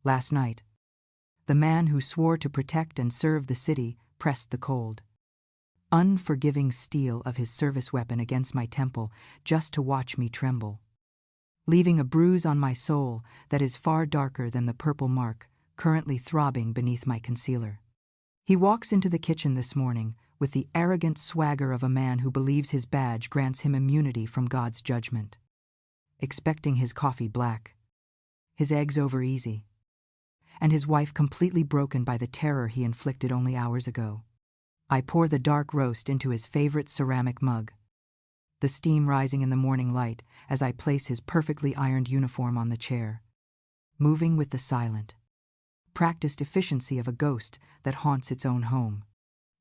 Last night, the man who swore to protect and serve the city pressed the cold, unforgiving steel of his service weapon against my temple just to watch me tremble, leaving a bruise on my soul that is far darker than the purple mark currently throbbing beneath my concealer. He walks into the kitchen this morning with the arrogant swagger of a man who believes his badge grants him immunity from God's judgment, expecting his coffee black, his eggs over easy, and his wife completely broken by the terror he inflicted only hours ago. I pour the dark roast into his favorite ceramic mug, the steam rising in the morning light as I place his perfectly ironed uniform on the chair, moving with the silent, practiced efficiency of a ghost that haunts its own home.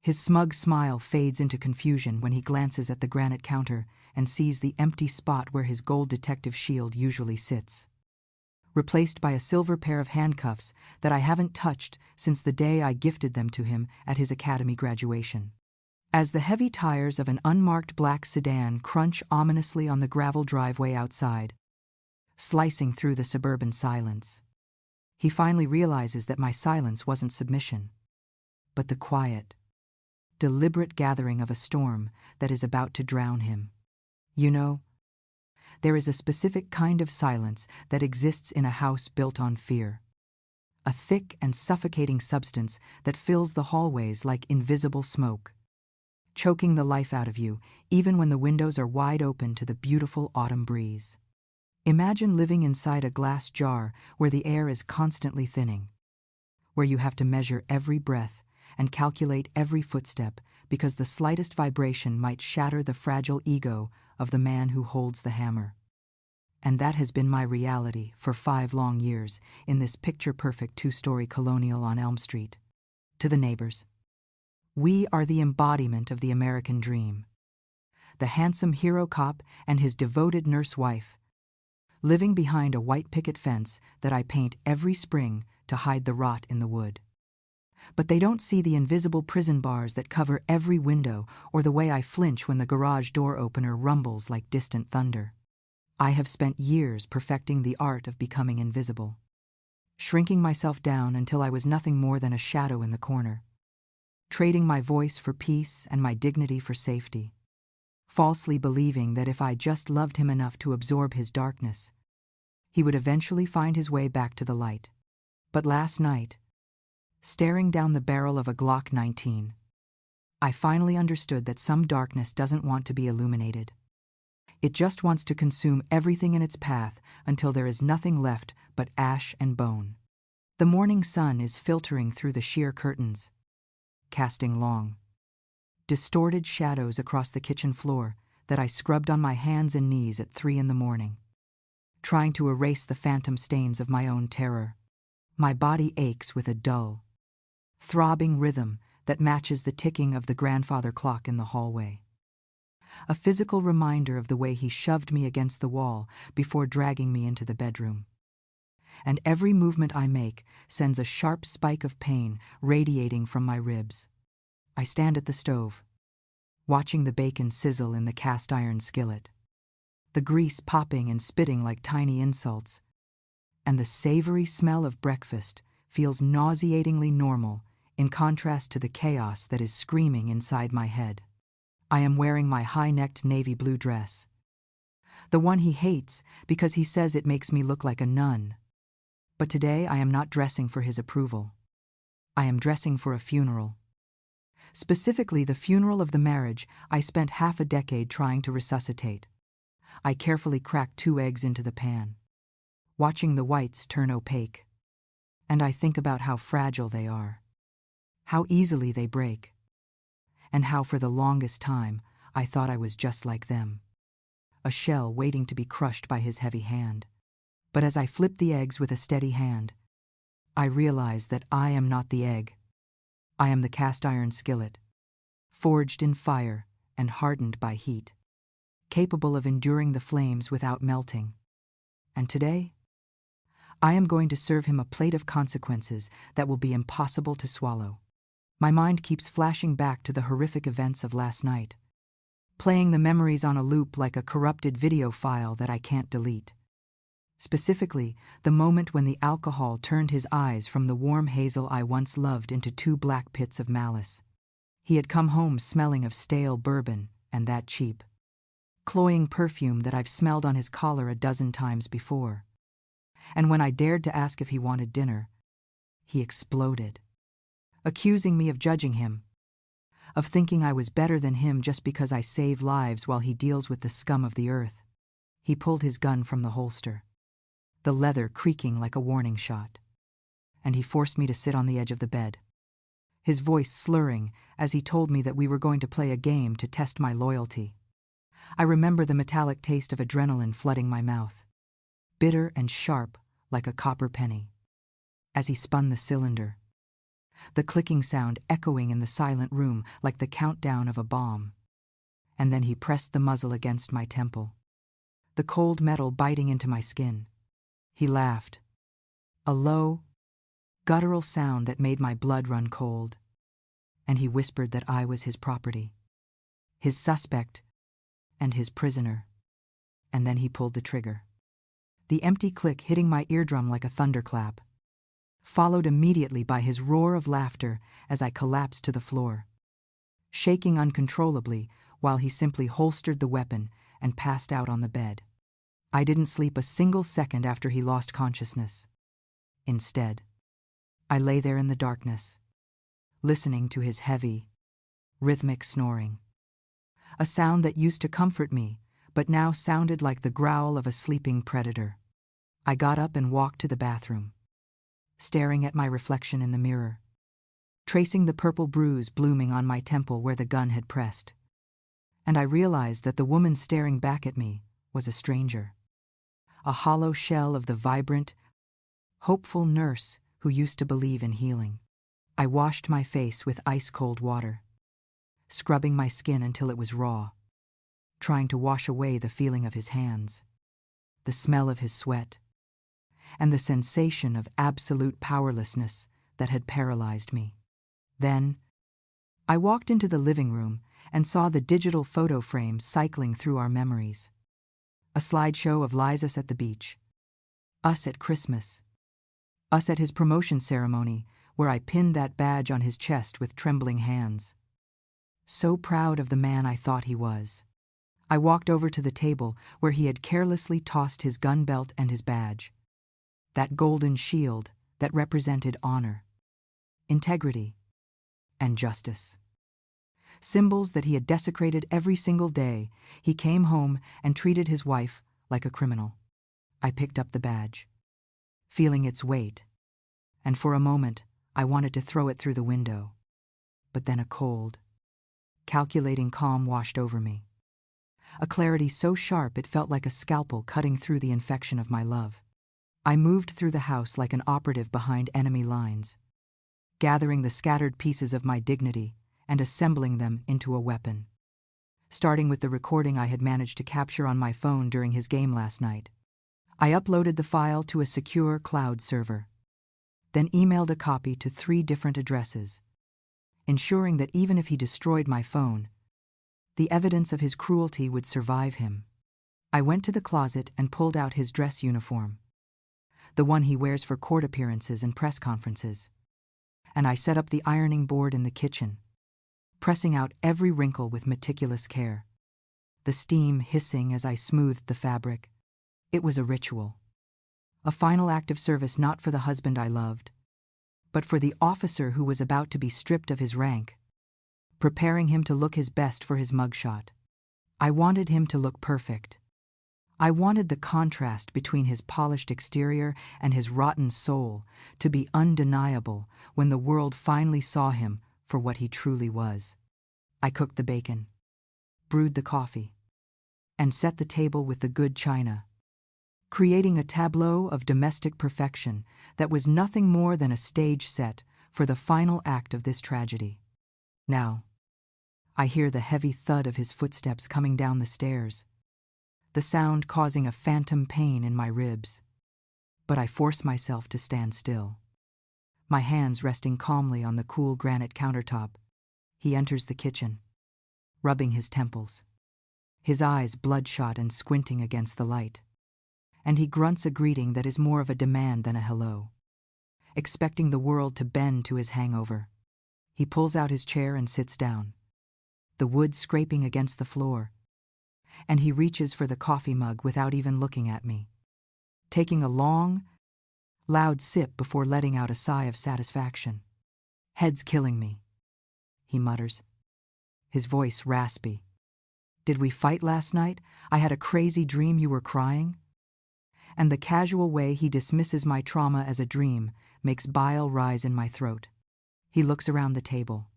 His smug smile fades into confusion when he glances at the granite counter and sees the empty spot where his gold detective shield usually sits, replaced by a silver pair of handcuffs that I haven't touched since the day I gifted them to him at his academy graduation. As the heavy tires of an unmarked black sedan crunch ominously on the gravel driveway outside, slicing through the suburban silence, he finally realizes that my silence wasn't submission, but the quiet, deliberate gathering of a storm that is about to drown him. You know, there is a specific kind of silence that exists in a house built on fear, a thick and suffocating substance that fills the hallways like invisible smoke, choking the life out of you even when the windows are wide open to the beautiful autumn breeze. Imagine living inside a glass jar where the air is constantly thinning, where you have to measure every breath and calculate every footstep because the slightest vibration might shatter the fragile ego of the man who holds the hammer. And that has been my reality for 5 long years in this picture-perfect 2-story colonial on Elm Street. To the neighbors, we are the embodiment of the American dream. The handsome hero cop and his devoted nurse wife, living behind a white picket fence that I paint every spring to hide the rot in the wood. But they don't see the invisible prison bars that cover every window or the way I flinch when the garage door opener rumbles like distant thunder. I have spent years perfecting the art of becoming invisible, shrinking myself down until I was nothing more than a shadow in the corner, trading my voice for peace and my dignity for safety, falsely believing that if I just loved him enough to absorb his darkness, he would eventually find his way back to the light. But last night, staring down the barrel of a Glock 19, I finally understood that some darkness doesn't want to be illuminated. It just wants to consume everything in its path until there is nothing left but ash and bone. The morning sun is filtering through the sheer curtains, casting long, distorted shadows across the kitchen floor that I scrubbed on my hands and knees at 3 a.m, trying to erase the phantom stains of my own terror. My body aches with a dull, throbbing rhythm that matches the ticking of the grandfather clock in the hallway. A physical reminder of the way he shoved me against the wall before dragging me into the bedroom. And every movement I make sends a sharp spike of pain radiating from my ribs. I stand at the stove, watching the bacon sizzle in the cast iron skillet, the grease popping and spitting like tiny insults, and the savory smell of breakfast feels nauseatingly normal in contrast to the chaos that is screaming inside my head. I am wearing my high-necked navy blue dress, the one he hates because he says it makes me look like a nun. But today I am not dressing for his approval. I am dressing for a funeral. Specifically the funeral of the marriage I spent half a decade trying to resuscitate. I carefully crack 2 eggs into the pan, watching the whites turn opaque. And I think about how fragile they are, how easily they break, and how for the longest time I thought I was just like them, a shell waiting to be crushed by his heavy hand. But as I flip the eggs with a steady hand, I realize that I am not the egg. I am the cast iron skillet, forged in fire and hardened by heat, capable of enduring the flames without melting. And today, I am going to serve him a plate of consequences that will be impossible to swallow. My mind keeps flashing back to the horrific events of last night, playing the memories on a loop like a corrupted video file that I can't delete. Specifically, the moment when the alcohol turned his eyes from the warm hazel I once loved into two black pits of malice. He had come home smelling of stale bourbon and that cheap, cloying perfume that I've smelled on his collar a dozen times before. And when I dared to ask if he wanted dinner, he exploded, accusing me of judging him, of thinking I was better than him just because I save lives while he deals with the scum of the earth. He pulled his gun from the holster, the leather creaking like a warning shot, and he forced me to sit on the edge of the bed, his voice slurring as he told me that we were going to play a game to test my loyalty. I remember the metallic taste of adrenaline flooding my mouth, bitter and sharp like a copper penny, as he spun the cylinder, the clicking sound echoing in the silent room like the countdown of a bomb. And then he pressed the muzzle against my temple, the cold metal biting into my skin. He laughed, a low, guttural sound that made my blood run cold, and he whispered that I was his property, his suspect, and his prisoner. And then he pulled the trigger. The empty click hitting my eardrum like a thunderclap, followed immediately by his roar of laughter as I collapsed to the floor, shaking uncontrollably while he simply holstered the weapon and passed out on the bed. I didn't sleep a single second after he lost consciousness. Instead, I lay there in the darkness, listening to his heavy, rhythmic snoring, a sound that used to comfort me but now sounded like the growl of a sleeping predator. I got up and walked to the bathroom, staring at my reflection in the mirror, tracing the purple bruise blooming on my temple where the gun had pressed. And I realized that the woman staring back at me was a stranger, a hollow shell of the vibrant, hopeful nurse who used to believe in healing. I washed my face with ice-cold water, scrubbing my skin until it was raw, trying to wash away the feeling of his hands, the smell of his sweat, and the sensation of absolute powerlessness that had paralyzed me. Then, I walked into the living room and saw the digital photo frame cycling through our memories. A slideshow of Lizus at the beach, us at Christmas, us at his promotion ceremony where I pinned that badge on his chest with trembling hands. So proud of the man I thought he was. I walked over to the table where he had carelessly tossed his gun belt and his badge, that golden shield that represented honor, integrity, and justice. Symbols that he had desecrated every single day. He came home and treated his wife like a criminal. I picked up the badge, feeling its weight, and for a moment I wanted to throw it through the window. But then a cold, calculating calm washed over me, a clarity so sharp it felt like a scalpel cutting through the infection of my love. I moved through the house like an operative behind enemy lines, gathering the scattered pieces of my dignity and assembling them into a weapon. Starting with the recording I had managed to capture on my phone during his game last night, I uploaded the file to a secure cloud server, then emailed a copy to 3 different addresses, ensuring that even if he destroyed my phone, the evidence of his cruelty would survive him. I went to the closet and pulled out his dress uniform, the one he wears for court appearances and press conferences, and I set up the ironing board in the kitchen, pressing out every wrinkle with meticulous care, the steam hissing as I smoothed the fabric. It was a ritual, a final act of service not for the husband I loved, but for the officer who was about to be stripped of his rank, preparing him to look his best for his mugshot. I wanted him to look perfect. I wanted the contrast between his polished exterior and his rotten soul to be undeniable when the world finally saw him for what he truly was. I cooked the bacon, brewed the coffee, and set the table with the good china, creating a tableau of domestic perfection that was nothing more than a stage set for the final act of this tragedy. Now, I hear the heavy thud of his footsteps coming down the stairs, the sound causing a phantom pain in my ribs. But I force myself to stand still, my hands resting calmly on the cool granite countertop. He enters the kitchen, rubbing his temples, his eyes bloodshot and squinting against the light. and he grunts a greeting that is more of a demand than a hello, expecting the world to bend to his hangover. He pulls out his chair and sits down, the wood scraping against the floor, and he reaches for the coffee mug without even looking at me, taking a long, loud sip before letting out a sigh of satisfaction. "Head's killing me," he mutters, his voice raspy. "Did we fight last night? I had a crazy dream you were crying." And the casual way he dismisses my trauma as a dream makes bile rise in my throat. He looks around the table,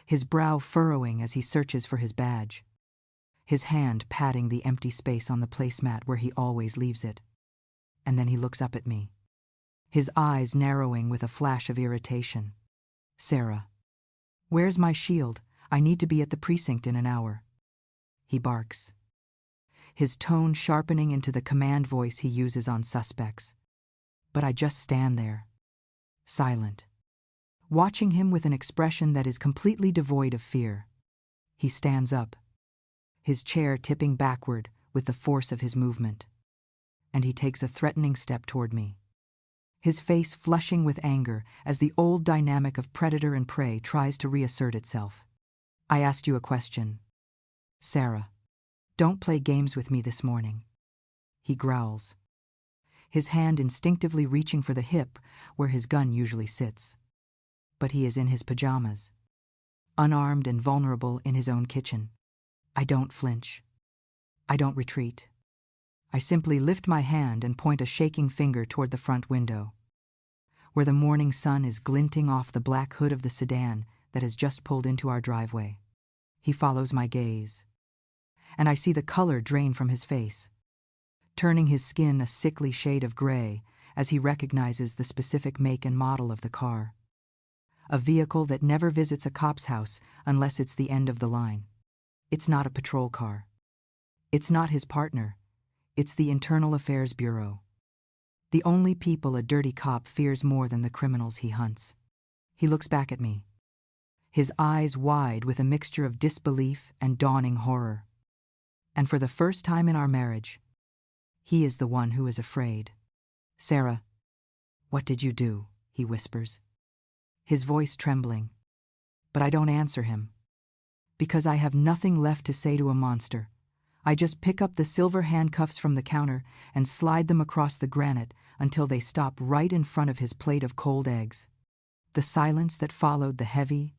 his brow furrowing as he searches for his badge, his hand patting the empty space on the placemat where he always leaves it. And then he looks up at me, his eyes narrowing with a flash of irritation. "Sarah, where's my shield? I need to be at the precinct in an hour," he barks, his tone sharpening into the command voice he uses on suspects. But I just stand there, silent, watching him with an expression that is completely devoid of fear. He stands up, his chair tipping backward with the force of his movement, and he takes a threatening step toward me, his face flushing with anger as the old dynamic of predator and prey tries to reassert itself. "I asked you a question, Sarah. Don't play games with me this morning," he growls, his hand instinctively reaching for the hip where his gun usually sits. But he is in his pajamas, unarmed and vulnerable in his own kitchen. I don't flinch. I don't retreat. I simply lift my hand and point a shaking finger toward the front window, where the morning sun is glinting off the black hood of the sedan that has just pulled into our driveway. He follows my gaze, and I see the color drain from his face, turning his skin a sickly shade of gray as he recognizes the specific make and model of the car. A vehicle that never visits a cop's house unless it's the end of the line. It's not a patrol car. It's not his partner. It's the Internal Affairs Bureau. The only people a dirty cop fears more than the criminals he hunts. He looks back at me, his eyes wide with a mixture of disbelief and dawning horror. And for the first time in our marriage, he is the one who is afraid. "Sarah, what did you do?" he whispers, his voice trembling. But I don't answer him, because I have nothing left to say to a monster. I just pick up the silver handcuffs from the counter and slide them across the granite until they stop right in front of his plate of cold eggs. The silence that followed the heavy,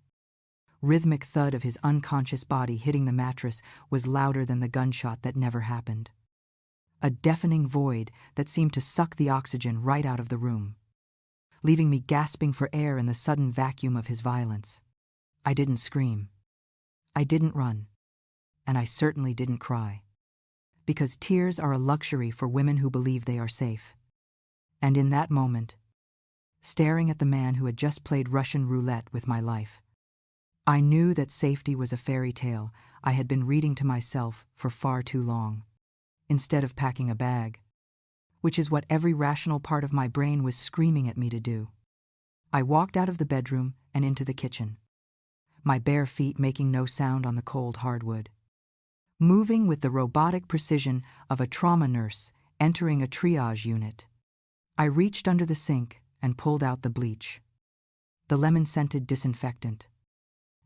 rhythmic thud of his unconscious body hitting the mattress was louder than the gunshot that never happened. A deafening void that seemed to suck the oxygen right out of the room, leaving me gasping for air in the sudden vacuum of his violence. I didn't scream. I didn't run. And I certainly didn't cry. Because tears are a luxury for women who believe they are safe. And in that moment, staring at the man who had just played Russian roulette with my life, I knew that safety was a fairy tale I had been reading to myself for far too long, instead of packing a bag, which is what every rational part of my brain was screaming at me to do. I walked out of the bedroom and into the kitchen, my bare feet making no sound on the cold hardwood, moving with the robotic precision of a trauma nurse entering a triage unit. I reached under the sink and pulled out the bleach, the lemon-scented disinfectant,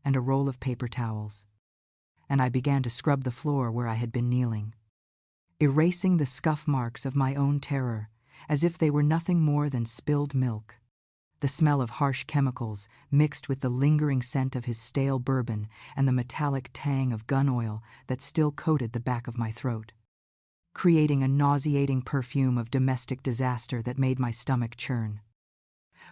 and a roll of paper towels, and I began to scrub the floor where I had been kneeling, erasing the scuff marks of my own terror as if they were nothing more than spilled milk. The smell of harsh chemicals mixed with the lingering scent of his stale bourbon and the metallic tang of gun oil that still coated the back of my throat, creating a nauseating perfume of domestic disaster that made my stomach churn.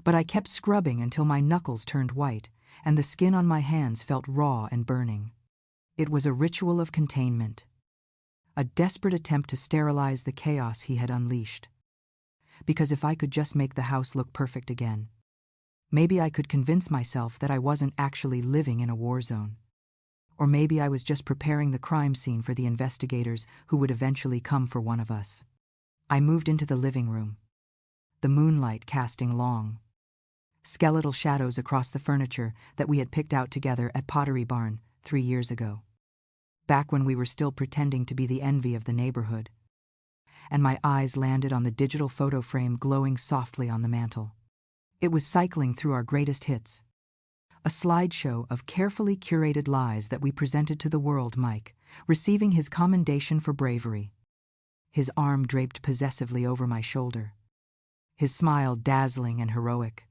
But I kept scrubbing until my knuckles turned white and the skin on my hands felt raw and burning. It was a ritual of containment, a desperate attempt to sterilize the chaos he had unleashed. Because if I could just make the house look perfect again, maybe I could convince myself that I wasn't actually living in a war zone. Or maybe I was just preparing the crime scene for the investigators who would eventually come for one of us. I moved into the living room, the moonlight casting long, skeletal shadows across the furniture that we had picked out together at Pottery Barn 3 years ago, back when we were still pretending to be the envy of the neighborhood. and my eyes landed on the digital photo frame glowing softly on the mantel. It was cycling through our greatest hits. A slideshow of carefully curated lies that we presented to the world. Mike, receiving his commendation for bravery. His arm draped possessively over my shoulder. His smile dazzling and heroic.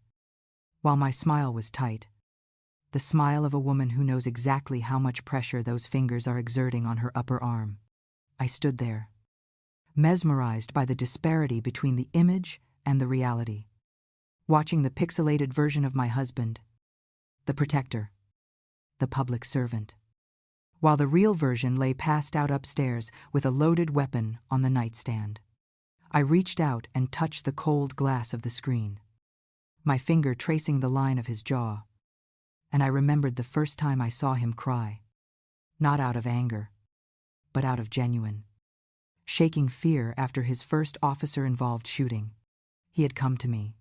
While my smile was tight. The smile of a woman who knows exactly how much pressure those fingers are exerting on her upper arm. I stood there, mesmerized by the disparity between the image and the reality. Watching the pixelated version of my husband, the protector, the public servant, while the real version lay passed out upstairs with a loaded weapon on the nightstand. I reached out and touched the cold glass of the screen, my finger tracing the line of his jaw. And I remembered the first time I saw him cry, not out of anger, but out of genuine, shaking fear after his first officer-involved shooting. He had come to me,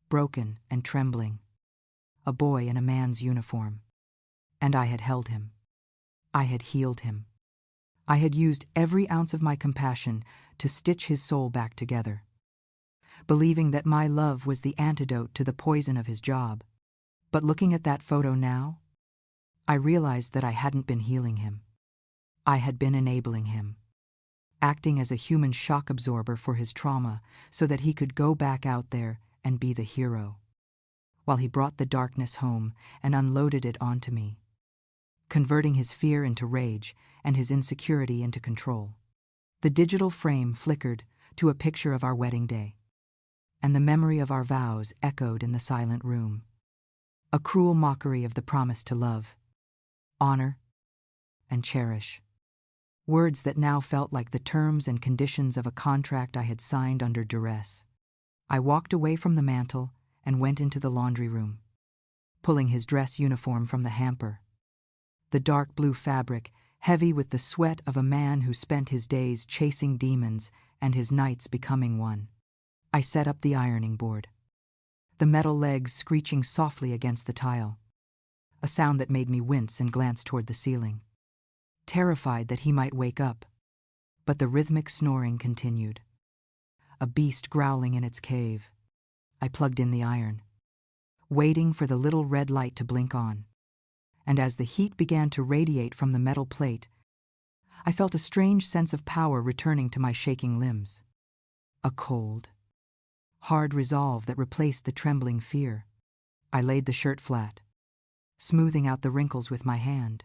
broken and trembling, a boy in a man's uniform. And I had held him. I had healed him. I had used every ounce of my compassion to stitch his soul back together, believing that my love was the antidote to the poison of his job. But looking at that photo now, I realized that I hadn't been healing him. I had been enabling him, acting as a human shock absorber for his trauma so that he could go back out there and be the hero, while he brought the darkness home and unloaded it onto me, converting his fear into rage and his insecurity into control. The digital frame flickered to a picture of our wedding day, and the memory of our vows echoed in the silent room. A cruel mockery of the promise to love, honor, and cherish. Words that now felt like the terms and conditions of a contract I had signed under duress. I walked away from the mantel and went into the laundry room, pulling his dress uniform from the hamper. The dark blue fabric, heavy with the sweat of a man who spent his days chasing demons and his nights becoming one. I set up the ironing board, the metal legs screeching softly against the tile, a sound that made me wince and glance toward the ceiling, terrified that he might wake up. But the rhythmic snoring continued, a beast growling in its cave. I plugged in the iron, waiting for the little red light to blink on, and as the heat began to radiate from the metal plate, I felt a strange sense of power returning to my shaking limbs. A cold, hard resolve that replaced the trembling fear. I laid the shirt flat, smoothing out the wrinkles with my hand,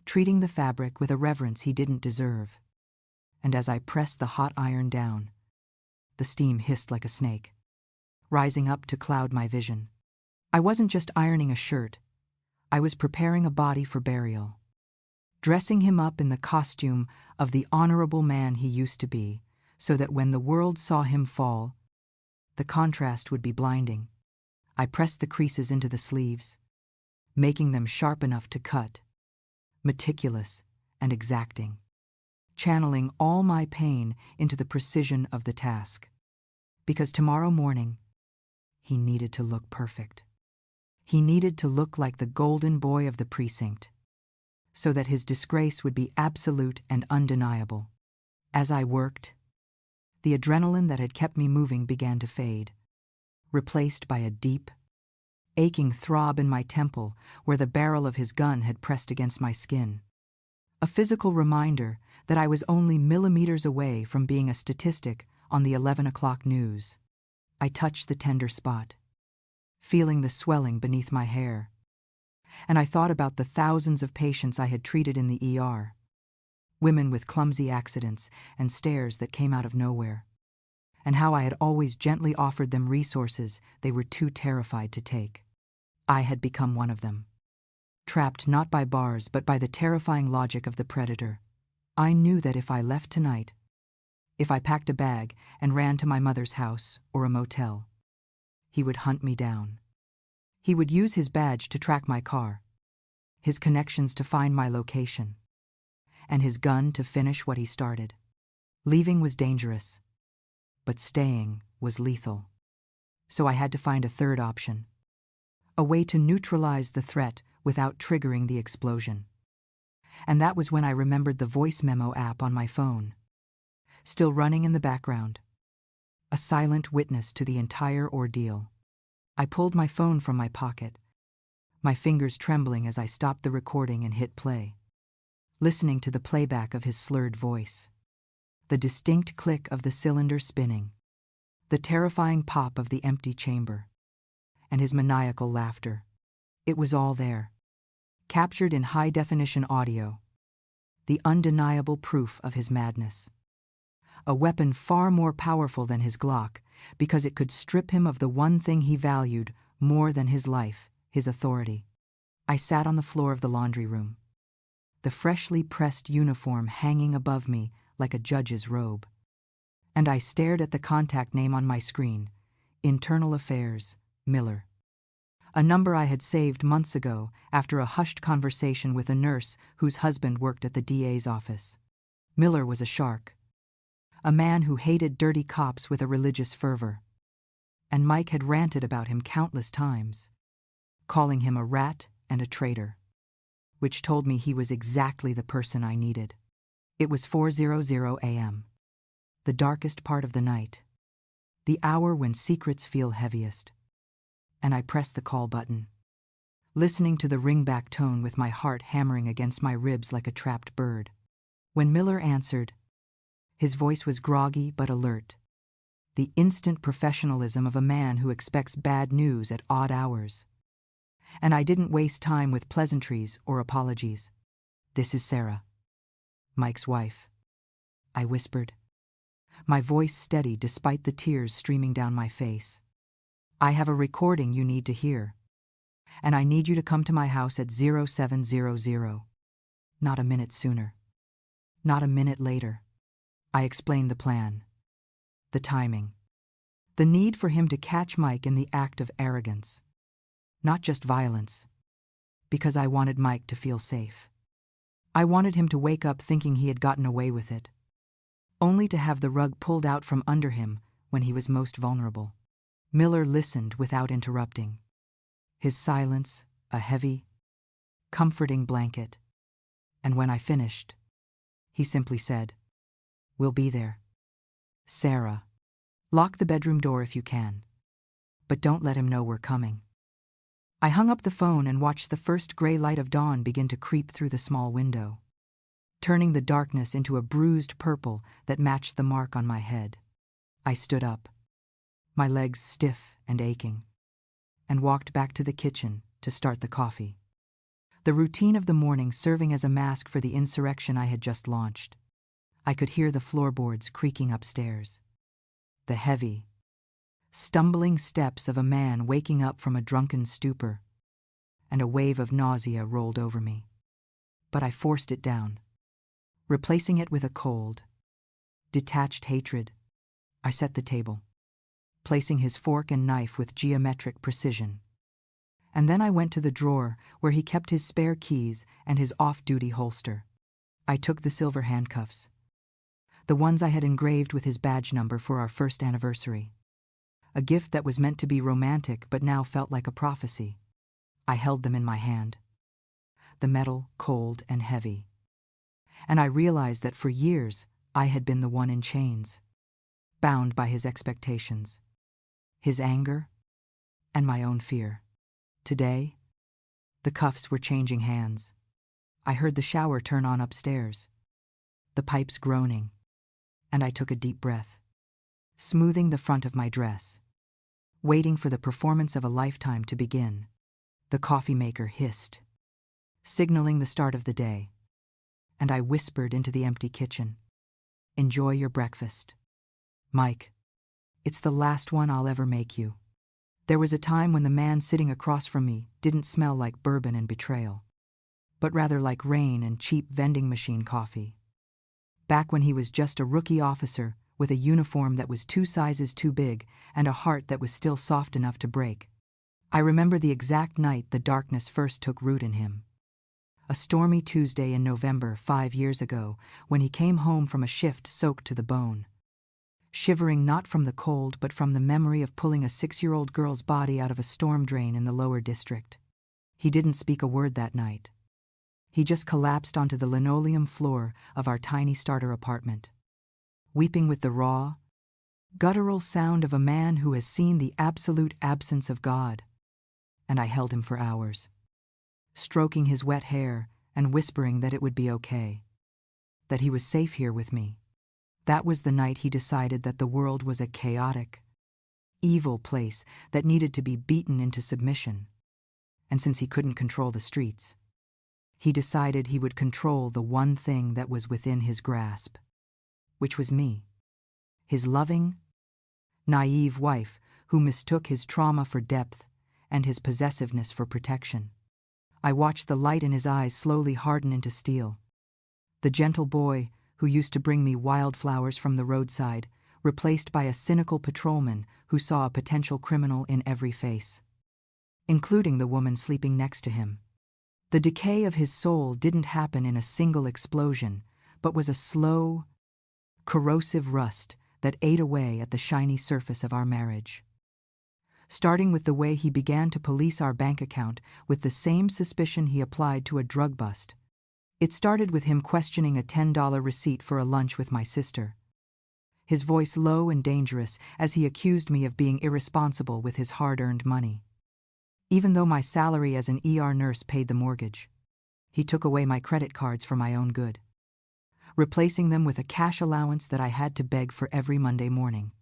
treating the fabric with a reverence he didn't deserve. And as I pressed the hot iron down, the steam hissed like a snake, rising up to cloud my vision. I wasn't just ironing a shirt, I was preparing a body for burial, dressing him up in the costume of the honorable man he used to be, so that when the world saw him fall, the contrast would be blinding. I pressed the creases into the sleeves, making them sharp enough to cut, meticulous and exacting, channeling all my pain into the precision of the task. Because tomorrow morning, he needed to look perfect. He needed to look like the golden boy of the precinct, so that his disgrace would be absolute and undeniable. As I worked, the adrenaline that had kept me moving began to fade, replaced by a deep, aching throb in my temple where the barrel of his gun had pressed against my skin. A physical reminder that I was only millimeters away from being a statistic on the 11 o'clock news. I touched the tender spot, feeling the swelling beneath my hair, and I thought about the thousands of patients I had treated in the ER. Women with clumsy accidents and stares that came out of nowhere, and how I had always gently offered them resources they were too terrified to take. I had become one of them, trapped not by bars but by the terrifying logic of the predator. I knew that if I left tonight, if I packed a bag and ran to my mother's house or a motel, he would hunt me down. He would use his badge to track my car, his connections to find my location, and his gun to finish what he started. Leaving was dangerous, but staying was lethal. So I had to find a third option, a way to neutralize the threat without triggering the explosion. And that was when I remembered the voice memo app on my phone. still running in the background. A silent witness to the entire ordeal. I pulled my phone from my pocket, my fingers trembling as I stopped the recording and hit play, listening to the playback of his slurred voice. The distinct click of the cylinder spinning, the terrifying pop of the empty chamber, and his maniacal laughter. It was all there, captured in high-definition audio, the undeniable proof of his madness. A weapon far more powerful than his Glock, because it could strip him of the one thing he valued more than his life, his authority. I sat on the floor of the laundry room, the freshly pressed uniform hanging above me like a judge's robe. And I stared at the contact name on my screen, Internal Affairs, Miller. A number I had saved months ago after a hushed conversation with a nurse whose husband worked at the DA's office. Miller was a shark, a man who hated dirty cops with a religious fervor. And Mike had ranted about him countless times, calling him a rat and a traitor, which told me he was exactly the person I needed. It was 4:00 a.m., the darkest part of the night, the hour when secrets feel heaviest. And I pressed the call button, listening to the ringback tone with my heart hammering against my ribs like a trapped bird. When Miller answered, his voice was groggy but alert, the instant professionalism of a man who expects bad news at odd hours. And I didn't waste time with pleasantries or apologies. "This is Sarah, Mike's wife," I whispered, my voice steady despite the tears streaming down my face. "I have a recording you need to hear, and I need you to come to my house at 0700. Not a minute sooner. Not a minute later." I explained the plan, the timing, the need for him to catch Mike in the act of arrogance, not just violence, because I wanted Mike to feel safe. I wanted him to wake up thinking he had gotten away with it, only to have the rug pulled out from under him when he was most vulnerable. Miller listened without interrupting, his silence a heavy, comforting blanket. And when I finished, he simply said, "We'll be there. Sarah, lock the bedroom door if you can, but don't let him know we're coming." I hung up the phone and watched the first gray light of dawn begin to creep through the small window, turning the darkness into a bruised purple that matched the mark on my head. I stood up, my legs stiff and aching, and walked back to the kitchen to start the coffee, the routine of the morning serving as a mask for the insurrection I had just launched. I could hear the floorboards creaking upstairs, the heavy, stumbling steps of a man waking up from a drunken stupor, and a wave of nausea rolled over me. But I forced it down, replacing it with a cold, detached hatred. I set the table, placing his fork and knife with geometric precision. And then I went to the drawer where he kept his spare keys and his off-duty holster. I took the silver handcuffs, the ones I had engraved with his badge number for our first anniversary, a gift that was meant to be romantic but now felt like a prophecy. I held them in my hand, the metal cold and heavy, and I realized that for years I had been the one in chains, bound by his expectations, his anger, and my own fear. Today, the cuffs were changing hands. I heard the shower turn on upstairs, the pipes groaning, and I took a deep breath, smoothing the front of my dress, waiting for the performance of a lifetime to begin. The coffee maker hissed, signaling the start of the day, and I whispered into the empty kitchen, "Enjoy your breakfast, Mike. It's the last one I'll ever make you." There was a time when the man sitting across from me didn't smell like bourbon and betrayal, but rather like rain and cheap vending machine coffee. Back when he was just a rookie officer with a uniform that was 2 sizes too big and a heart that was still soft enough to break. I remember the exact night the darkness first took root in him. A stormy Tuesday in November 5 years ago, when he came home from a shift soaked to the bone, shivering not from the cold but from the memory of pulling a 6-year-old girl's body out of a storm drain in the lower district. He didn't speak a word that night. He just collapsed onto the linoleum floor of our tiny starter apartment, weeping with the raw, guttural sound of a man who has seen the absolute absence of God. And I held him for hours, stroking his wet hair and whispering that it would be okay, that he was safe here with me. That was the night he decided that the world was a chaotic, evil place that needed to be beaten into submission. And since he couldn't control the streets, he decided he would control the one thing that was within his grasp, which was me, his loving, naive wife who mistook his trauma for depth and his possessiveness for protection. I watched the light in his eyes slowly harden into steel. The gentle boy who used to bring me wildflowers from the roadside, replaced by a cynical patrolman who saw a potential criminal in every face, including the woman sleeping next to him. The decay of his soul didn't happen in a single explosion, but was a slow, corrosive rust that ate away at the shiny surface of our marriage. Starting with the way he began to police our bank account with the same suspicion he applied to a drug bust. It started with him questioning a $10 receipt for a lunch with my sister, his voice low and dangerous as he accused me of being irresponsible with his hard-earned money. Even though my salary as an ER nurse paid the mortgage, he took away my credit cards for my own good, replacing them with a cash allowance that I had to beg for every Monday morning,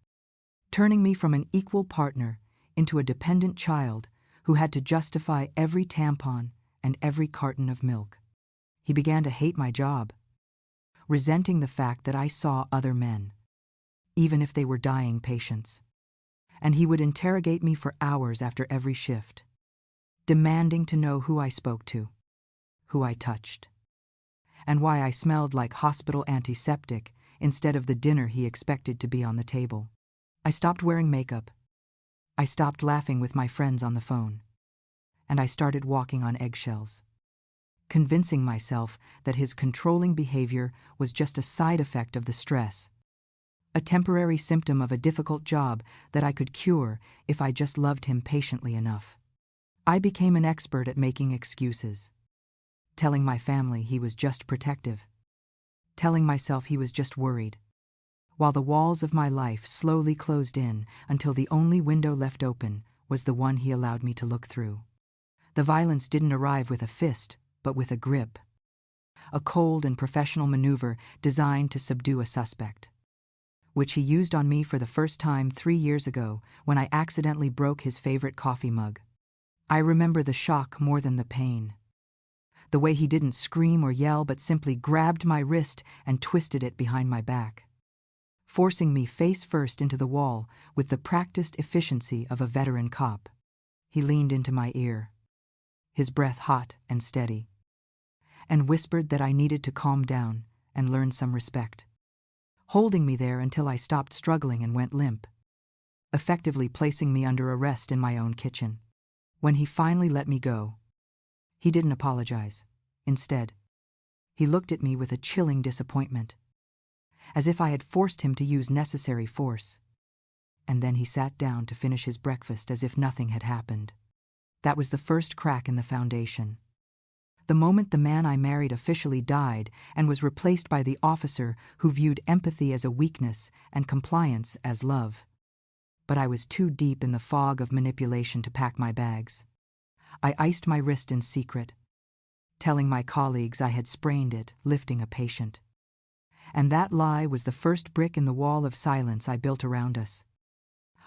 turning me from an equal partner into a dependent child who had to justify every tampon and every carton of milk. He began to hate my job, resenting the fact that I saw other men, even if they were dying patients. And he would interrogate me for hours after every shift, demanding to know who I spoke to, who I touched, and why I smelled like hospital antiseptic instead of the dinner he expected to be on the table. I stopped wearing makeup. I stopped laughing with my friends on the phone. And I started walking on eggshells, convincing myself that his controlling behavior was just a side effect of the stress, a temporary symptom of a difficult job that I could cure if I just loved him patiently enough. I became an expert at making excuses, telling my family he was just protective, telling myself he was just worried, while the walls of my life slowly closed in until the only window left open was the one he allowed me to look through. The violence didn't arrive with a fist, but with a grip, a cold and professional maneuver designed to subdue a suspect, which he used on me for the first time 3 years ago when I accidentally broke his favorite coffee mug. I remember the shock more than the pain. The way he didn't scream or yell but simply grabbed my wrist and twisted it behind my back, forcing me face first into the wall with the practiced efficiency of a veteran cop. He leaned into my ear, his breath hot and steady, and whispered that I needed to calm down and learn some respect, holding me there until I stopped struggling and went limp, effectively placing me under arrest in my own kitchen. When he finally let me go, he didn't apologize. Instead, he looked at me with a chilling disappointment, as if I had forced him to use necessary force. And then he sat down to finish his breakfast as if nothing had happened. That was the first crack in the foundation. The moment the man I married officially died and was replaced by the officer who viewed empathy as a weakness and compliance as love. But I was too deep in the fog of manipulation to pack my bags. I iced my wrist in secret, telling my colleagues I had sprained it lifting a patient. And that lie was the first brick in the wall of silence I built around us.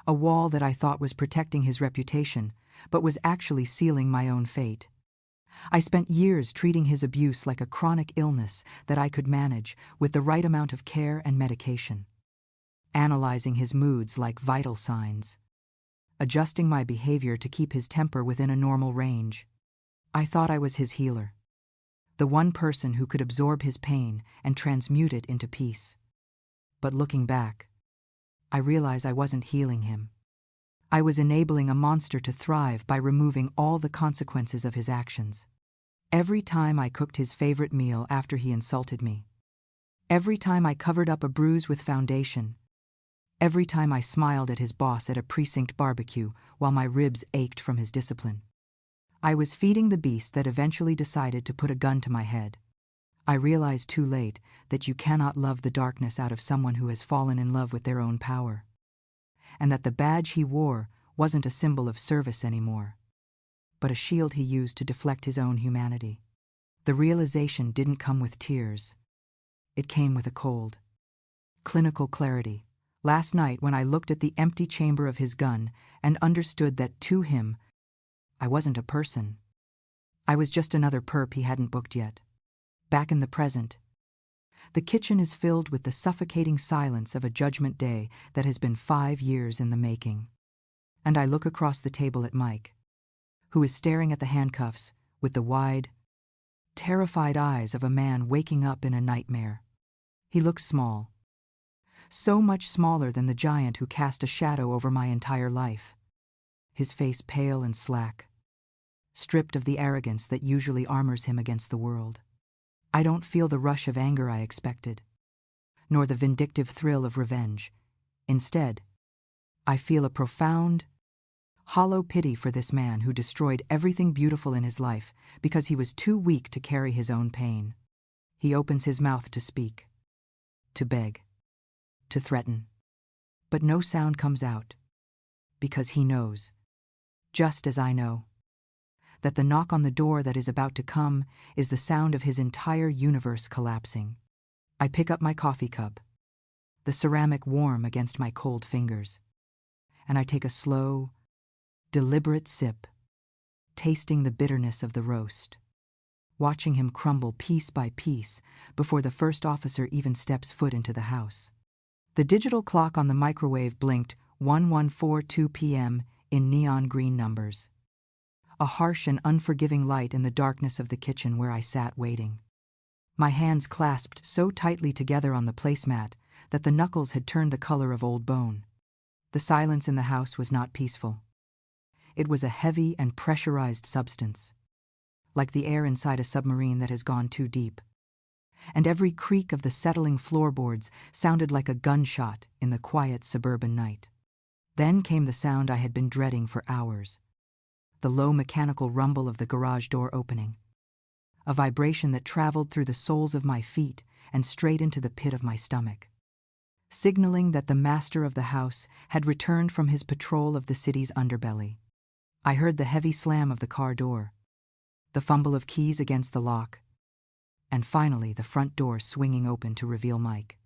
A wall that I thought was protecting his reputation, but was actually sealing my own fate. I spent years treating his abuse like a chronic illness that I could manage with the right amount of care and medication, analyzing his moods like vital signs, adjusting my behavior to keep his temper within a normal range. I thought I was his healer, the one person who could absorb his pain and transmute it into peace. But looking back, I realized I wasn't healing him. I was enabling a monster to thrive by removing all the consequences of his actions. Every time I cooked his favorite meal after he insulted me, every time I covered up a bruise with foundation, every time I smiled at his boss at a precinct barbecue while my ribs ached from his discipline, I was feeding the beast that eventually decided to put a gun to my head. I realized too late that you cannot love the darkness out of someone who has fallen in love with their own power, and that the badge he wore wasn't a symbol of service anymore, but a shield he used to deflect his own humanity. The realization didn't come with tears. It came with a cold, clinical clarity. Last night, when I looked at the empty chamber of his gun and understood that to him, I wasn't a person. I was just another perp he hadn't booked yet. Back in the present, the kitchen is filled with the suffocating silence of a judgment day that has been 5 years in the making. And I look across the table at Mike, who is staring at the handcuffs with the wide, terrified eyes of a man waking up in a nightmare. He looks small, so much smaller than the giant who cast a shadow over my entire life. His face pale and slack, stripped of the arrogance that usually armors him against the world. I don't feel the rush of anger I expected, nor the vindictive thrill of revenge. Instead, I feel a profound, hollow pity for this man who destroyed everything beautiful in his life because he was too weak to carry his own pain. He opens his mouth to speak, to beg, to threaten, but no sound comes out, because he knows, just as I know, that the knock on the door that is about to come is the sound of his entire universe collapsing. I pick up my coffee cup, the ceramic warm against my cold fingers, and I take a slow, deliberate sip, tasting the bitterness of the roast, watching him crumble piece by piece before the first officer even steps foot into the house. The digital clock on the microwave blinked 11:42 p.m. in neon green numbers, a harsh and unforgiving light in the darkness of the kitchen where I sat waiting. My hands clasped so tightly together on the placemat that the knuckles had turned the color of old bone. The silence in the house was not peaceful. It was a heavy and pressurized substance, like the air inside a submarine that has gone too deep. And every creak of the settling floorboards sounded like a gunshot in the quiet suburban night. Then came the sound I had been dreading for hours, the low mechanical rumble of the garage door opening, a vibration that traveled through the soles of my feet and straight into the pit of my stomach, signaling that the master of the house had returned from his patrol of the city's underbelly. I heard the heavy slam of the car door, the fumble of keys against the lock, and finally the front door swinging open to reveal Mike,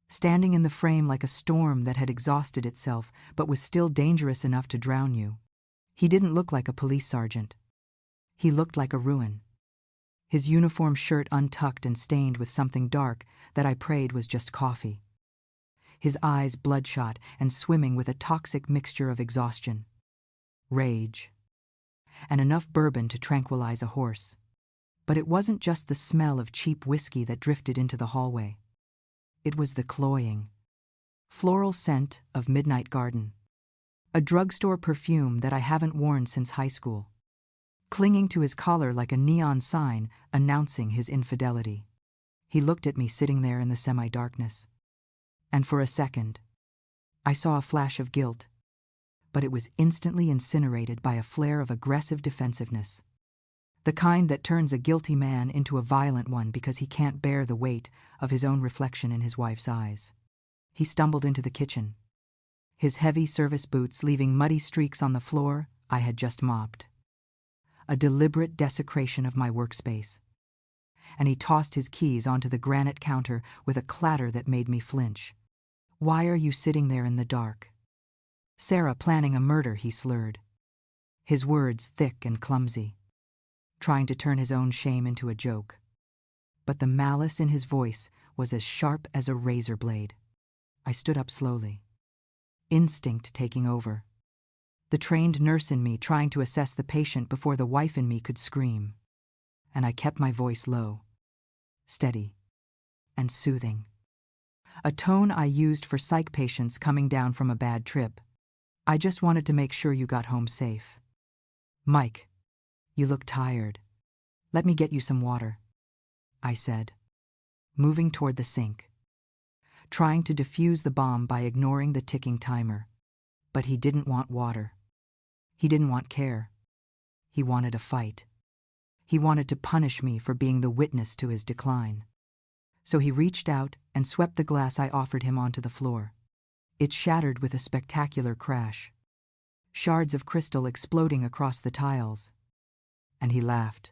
standing in the frame like a storm that had exhausted itself but was still dangerous enough to drown you. He didn't look like a police sergeant. He looked like a ruin, his uniform shirt untucked and stained with something dark that I prayed was just coffee, his eyes bloodshot and swimming with a toxic mixture of exhaustion, rage, and enough bourbon to tranquilize a horse. But it wasn't just the smell of cheap whiskey that drifted into the hallway. It was the cloying, floral scent of Midnight Garden, a drugstore perfume that I haven't worn since high school, clinging to his collar like a neon sign announcing his infidelity. He looked at me sitting there in the semi-darkness, and for a second, I saw a flash of guilt, but it was instantly incinerated by a flare of aggressive defensiveness, the kind that turns a guilty man into a violent one because he can't bear the weight of his own reflection in his wife's eyes. He stumbled into the kitchen, his heavy service boots leaving muddy streaks on the floor I had just mopped, a deliberate desecration of my workspace. And he tossed his keys onto the granite counter with a clatter that made me flinch. "Why are you sitting there in the dark?" "Sarah planning a murder," he slurred, his words thick and clumsy, trying to turn his own shame into a joke. But the malice in his voice was as sharp as a razor blade. I stood up slowly, instinct taking over, the trained nurse in me trying to assess the patient before the wife in me could scream. And I kept my voice low, steady, and soothing, a tone I used for psych patients coming down from a bad trip. "I just wanted to make sure you got home safe. Mike, you look tired. Let me get you some water," I said, moving toward the sink, trying to defuse the bomb by ignoring the ticking timer. But he didn't want water. He didn't want care. He wanted a fight. He wanted to punish me for being the witness to his decline. So he reached out and swept the glass I offered him onto the floor. It shattered with a spectacular crash, shards of crystal exploding across the tiles. And he laughed.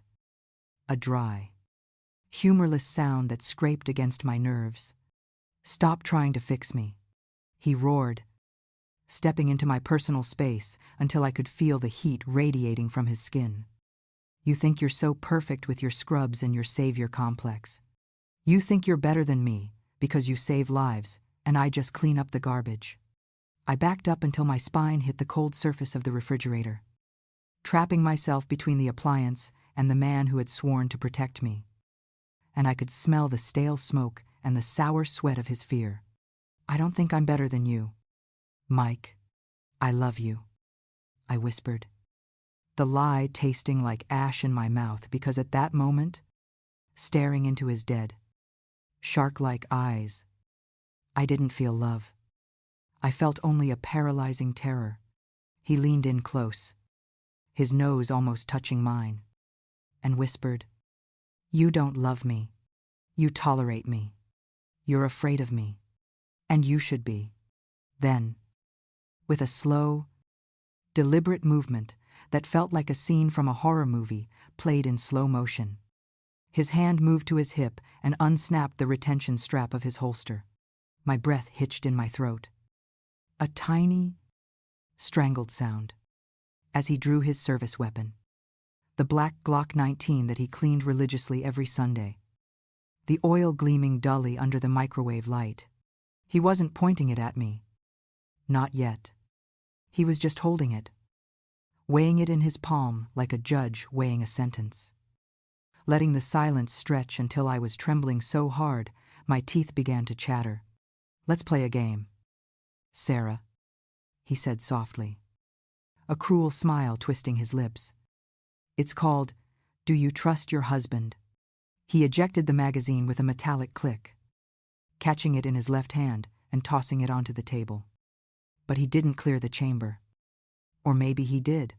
A dry, humorless sound that scraped against my nerves. "Stop trying to fix me," he roared, stepping into my personal space until I could feel the heat radiating from his skin. "You think you're so perfect with your scrubs and your savior complex. You think you're better than me because you save lives and I just clean up the garbage." I backed up until my spine hit the cold surface of the refrigerator, trapping myself between the appliance and the man who had sworn to protect me. And I could smell the stale smoke and the sour sweat of his fear. "I don't think I'm better than you, Mike. I love you," I whispered, the lie tasting like ash in my mouth because at that moment, staring into his dead, shark-like eyes, I didn't feel love. I felt only a paralyzing terror. He leaned in close, his nose almost touching mine, and whispered, "You don't love me. You tolerate me. You're afraid of me. And you should be." Then, with a slow, deliberate movement that felt like a scene from a horror movie played in slow motion, his hand moved to his hip and unsnapped the retention strap of his holster. My breath hitched in my throat. A tiny, strangled sound as he drew his service weapon, the black Glock 19 that he cleaned religiously every Sunday, the oil gleaming dully under the microwave light. He wasn't pointing it at me. Not yet. He was just holding it, weighing it in his palm like a judge weighing a sentence, letting the silence stretch until I was trembling so hard my teeth began to chatter. "Let's play a game, Sarah," he said softly, a cruel smile twisting his lips. "It's called, 'Do You Trust Your Husband?'" He ejected the magazine with a metallic click, catching it in his left hand and tossing it onto the table. But he didn't clear the chamber. Or maybe he did.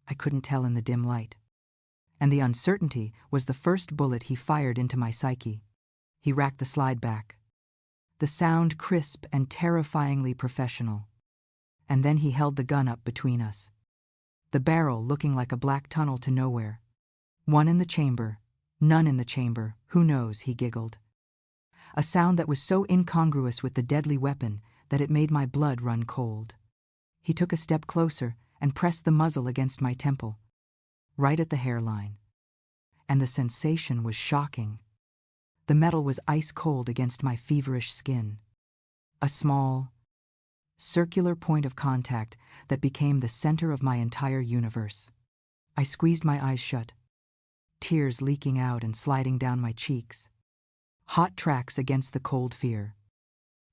I couldn't tell in the dim light. And the uncertainty was the first bullet he fired into my psyche. He racked the slide back, the sound crisp and terrifyingly professional. And then he held the gun up between us, the barrel looking like a black tunnel to nowhere. "One in the chamber, none in the chamber, who knows," he giggled. A sound that was so incongruous with the deadly weapon that it made my blood run cold. He took a step closer and pressed the muzzle against my temple, right at the hairline. And the sensation was shocking. The metal was ice cold against my feverish skin. A small, circular point of contact that became the center of my entire universe. I squeezed my eyes shut, tears leaking out and sliding down my cheeks, hot tracks against the cold fear.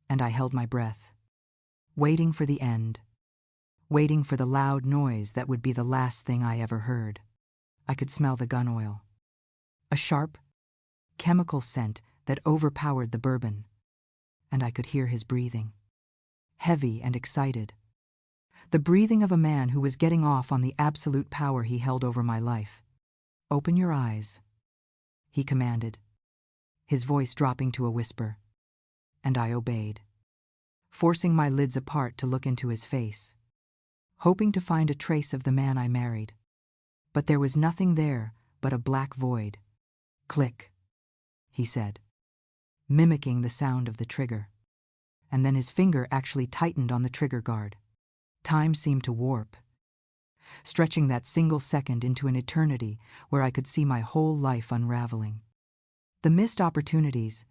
And I held my breath, waiting for the end, waiting for the loud noise that would be the last thing I ever heard. I could smell the gun oil, a sharp, chemical scent that overpowered the bourbon, and I could hear his breathing, heavy and excited. The breathing of a man who was getting off on the absolute power he held over my life. "Open your eyes," he commanded, his voice dropping to a whisper. And I obeyed, forcing my lids apart to look into his face, hoping to find a trace of the man I married. But there was nothing there but a black void. "Click," he said, mimicking the sound of the trigger. And then his finger actually tightened on the trigger guard. Time seemed to warp, stretching that single second into an eternity where I could see my whole life unraveling. The missed opportunities,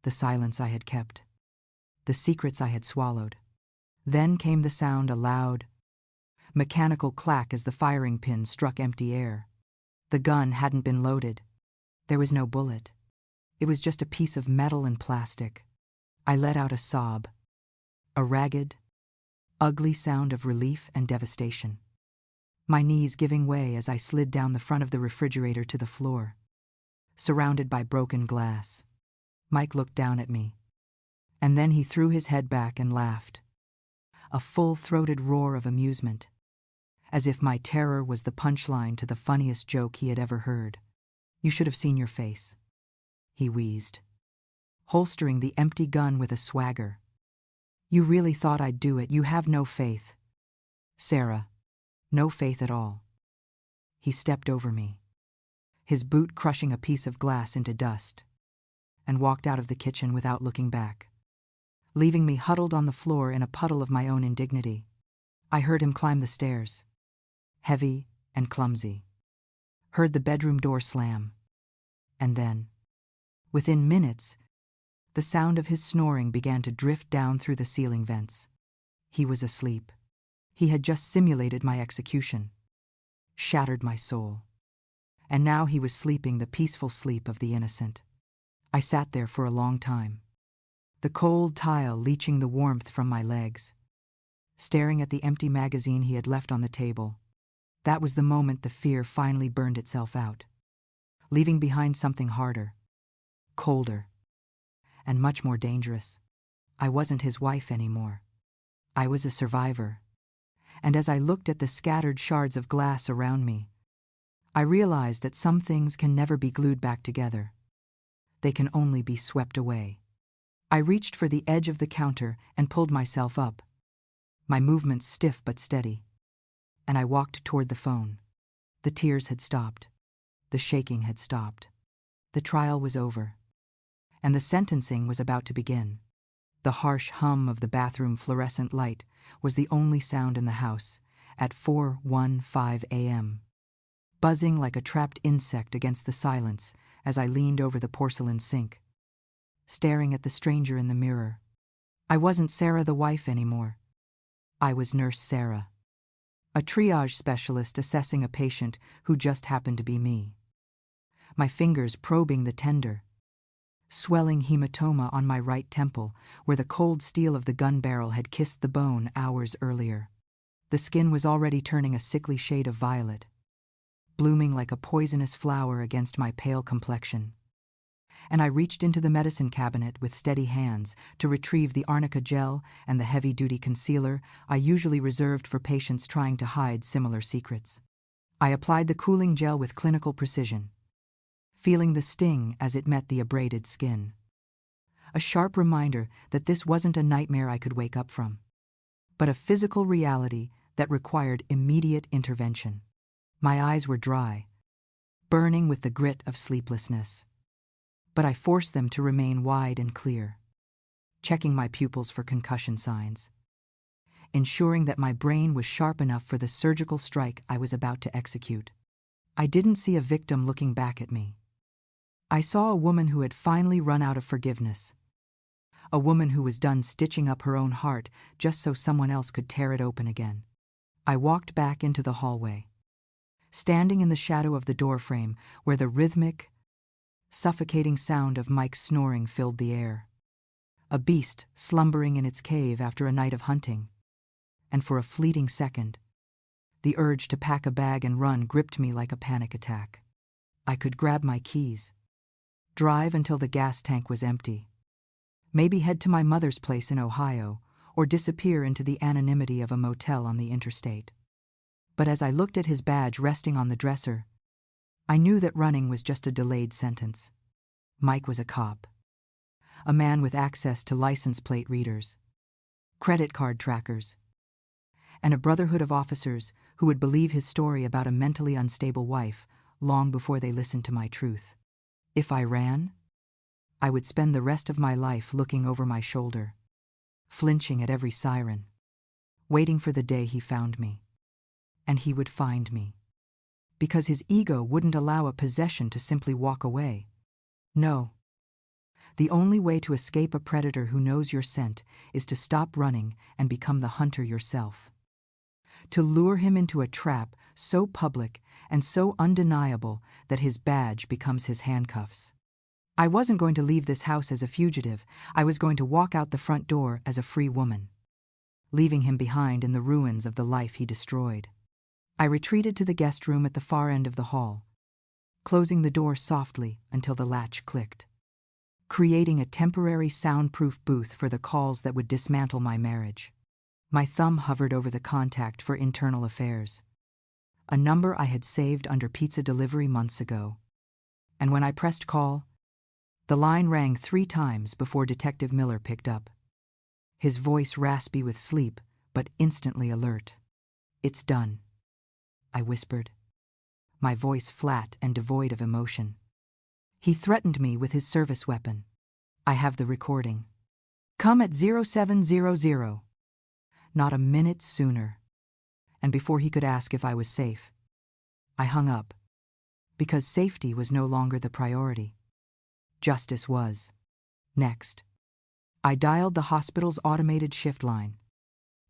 the silence I had kept, the secrets I had swallowed. Then came the sound, a loud, mechanical clack as the firing pin struck empty air. The gun hadn't been loaded. There was no bullet. It was just a piece of metal and plastic. I let out a sob, a ragged, ugly sound of relief and devastation, my knees giving way as I slid down the front of the refrigerator to the floor, surrounded by broken glass. Mike looked down at me, and then he threw his head back and laughed, a full-throated roar of amusement. as if my terror was the punchline to the funniest joke he had ever heard. "You should have seen your face," he wheezed, holstering the empty gun with a swagger. "You really thought I'd do it. You have no faith." "Sarah, no faith at all." He stepped over me, his boot crushing a piece of glass into dust, and walked out of the kitchen without looking back, leaving me huddled on the floor in a puddle of my own indignity. I heard him climb the stairs, heavy and clumsy, heard the bedroom door slam, and then, within minutes, the sound of his snoring began to drift down through the ceiling vents. He was asleep. He had just simulated my execution, shattered my soul, and now he was sleeping the peaceful sleep of the innocent. I sat there for a long time, the cold tile leaching the warmth from my legs, staring at the empty magazine he had left on the table. That was the moment the fear finally burned itself out, leaving behind something harder, colder, and much more dangerous. I wasn't his wife anymore. I was a survivor. And as I looked at the scattered shards of glass around me, I realized that some things can never be glued back together. They can only be swept away. I reached for the edge of the counter and pulled myself up, my movements stiff but steady, and I walked toward the phone. The tears had stopped. The shaking had stopped. The trial was over, and the sentencing was about to begin. The harsh hum of the bathroom fluorescent light was the only sound in the house at 4:15 a.m., buzzing like a trapped insect against the silence as I leaned over the porcelain sink, staring at the stranger in the mirror. I wasn't Sarah the wife anymore. I was Nurse Sarah, a triage specialist assessing a patient who just happened to be me. My fingers probing the tender, swelling hematoma on my right temple where the cold steel of the gun barrel had kissed the bone hours earlier. The skin was already turning a sickly shade of violet, blooming like a poisonous flower against my pale complexion. And I reached into the medicine cabinet with steady hands to retrieve the arnica gel and the heavy-duty concealer I usually reserved for patients trying to hide similar secrets. I applied the cooling gel with clinical precision, feeling the sting as it met the abraded skin. A sharp reminder that this wasn't a nightmare I could wake up from, but a physical reality that required immediate intervention. My eyes were dry, burning with the grit of sleeplessness, but I forced them to remain wide and clear, checking my pupils for concussion signs, ensuring that my brain was sharp enough for the surgical strike I was about to execute. I didn't see a victim looking back at me. I saw a woman who had finally run out of forgiveness, a woman who was done stitching up her own heart just so someone else could tear it open again. I walked back into the hallway, standing in the shadow of the doorframe where the rhythmic, suffocating sound of Mike's snoring filled the air. A beast slumbering in its cave after a night of hunting. And for a fleeting second, the urge to pack a bag and run gripped me like a panic attack. I could grab my keys, drive until the gas tank was empty, maybe head to my mother's place in Ohio, or disappear into the anonymity of a motel on the interstate. But as I looked at his badge resting on the dresser, I knew that running was just a delayed sentence. Mike was a cop, a man with access to license plate readers, credit card trackers, and a brotherhood of officers who would believe his story about a mentally unstable wife long before they listened to my truth. If I ran, I would spend the rest of my life looking over my shoulder, flinching at every siren, waiting for the day he found me. And he would find me, because his ego wouldn't allow a possession to simply walk away. No. The only way to escape a predator who knows your scent is to stop running and become the hunter yourself. To lure him into a trap so public and so undeniable that his badge becomes his handcuffs. I wasn't going to leave this house as a fugitive. I was going to walk out the front door as a free woman, leaving him behind in the ruins of the life he destroyed. I retreated to the guest room at the far end of the hall, closing the door softly until the latch clicked, creating a temporary soundproof booth for the calls that would dismantle my marriage. My thumb hovered over the contact for internal affairs. a number I had saved under pizza delivery months ago. And when I pressed call, the line rang 3 times before Detective Miller picked up. His voice raspy with sleep, but instantly alert. "It's done," I whispered, my voice flat and devoid of emotion. He threatened me with his service weapon. I have the recording. "Come at 0700. Not a minute sooner. And before he could ask if I was safe, I hung up. Because safety was no longer the priority. Justice was. Next. I dialed the hospital's automated shift line,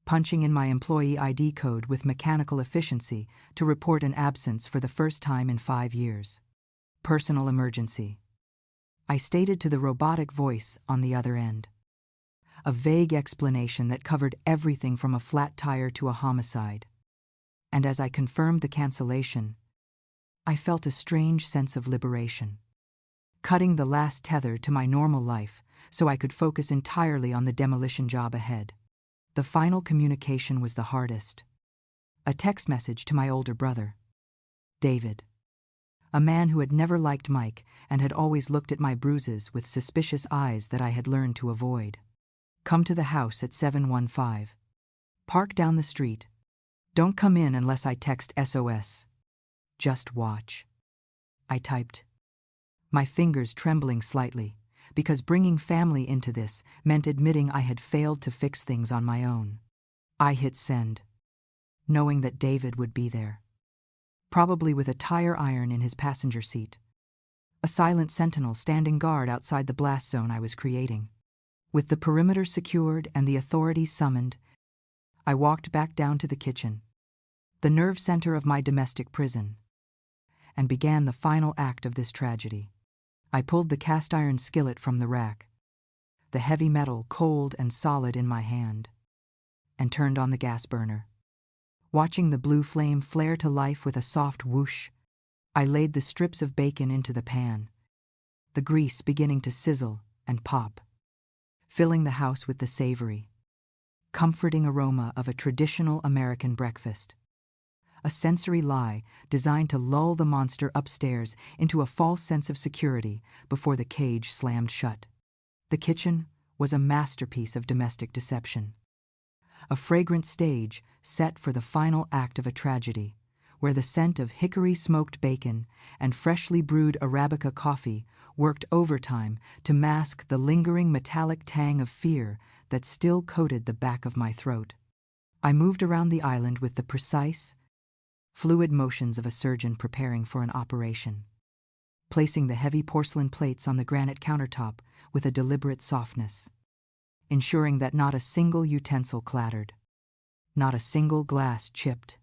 punching in my employee ID code with mechanical efficiency to report an absence for the first time in 5 years. Personal emergency. I stated to the robotic voice on the other end. A vague explanation that covered everything from a flat tire to a homicide. And as I confirmed the cancellation, I felt a strange sense of liberation. Cutting the last tether to my normal life so I could focus entirely on the demolition job ahead. The final communication was the hardest. A text message to my older brother, David. A man who had never liked Mike and had always looked at my bruises with suspicious eyes that I had learned to avoid. "Come to the house at 715. Park down the street. Don't come in unless I text SOS. Just watch." I typed, my fingers trembling slightly, because bringing family into this meant admitting I had failed to fix things on my own. I hit send, knowing that David would be there. Probably with a tire iron in his passenger seat. A silent sentinel standing guard outside the blast zone I was creating. With the perimeter secured and the authorities summoned, I walked back down to the kitchen, the nerve center of my domestic prison, and began the final act of this tragedy. I pulled the cast iron skillet from the rack, the heavy metal cold and solid in my hand, and turned on the gas burner. Watching the blue flame flare to life with a soft whoosh, I laid the strips of bacon into the pan, the grease beginning to sizzle and pop, filling the house with the savory, comforting aroma of a traditional American breakfast. A sensory lie designed to lull the monster upstairs into a false sense of security before the cage slammed shut. The kitchen was a masterpiece of domestic deception. A fragrant stage set for the final act of a tragedy, where the scent of hickory-smoked bacon and freshly brewed Arabica coffee worked overtime to mask the lingering metallic tang of fear that still coated the back of my throat. I moved around the island with the precise, fluid motions of a surgeon preparing for an operation, placing the heavy porcelain plates on the granite countertop with a deliberate softness, ensuring that not a single utensil clattered, not a single glass chipped.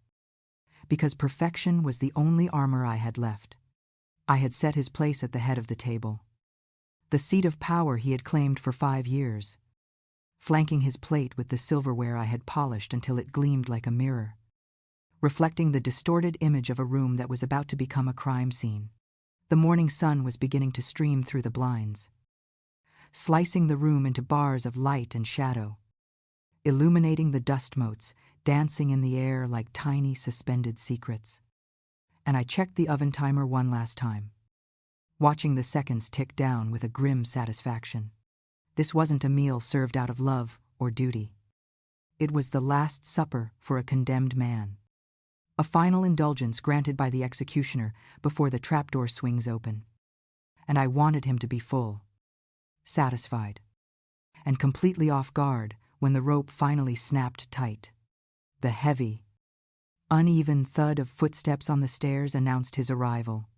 Because perfection was the only armor I had left. I had set his place at the head of the table, the seat of power he had claimed for 5 years, flanking his plate with the silverware I had polished until it gleamed like a mirror, reflecting the distorted image of a room that was about to become a crime scene. The morning sun was beginning to stream through the blinds, slicing the room into bars of light and shadow, illuminating the dust motes dancing in the air like tiny suspended secrets. And I checked the oven timer one last time, watching the seconds tick down with a grim satisfaction. This wasn't a meal served out of love or duty. It was the last supper for a condemned man. A final indulgence granted by the executioner before the trapdoor swings open. And I wanted him to be full, satisfied, and completely off guard when the rope finally snapped tight. The heavy, uneven thud of footsteps on the stairs announced his arrival,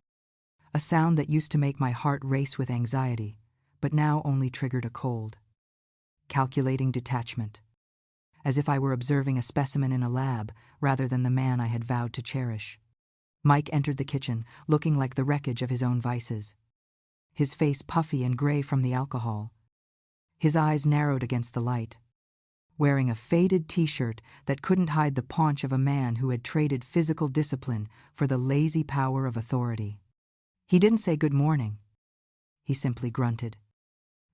a sound that used to make my heart race with anxiety, but now only triggered a cold, calculating detachment, as if I were observing a specimen in a lab rather than the man I had vowed to cherish. Mike entered the kitchen, looking like the wreckage of his own vices, his face puffy and gray from the alcohol, his eyes narrowed against the light, wearing a faded t-shirt that couldn't hide the paunch of a man who had traded physical discipline for the lazy power of authority. He didn't say good morning. He simply grunted,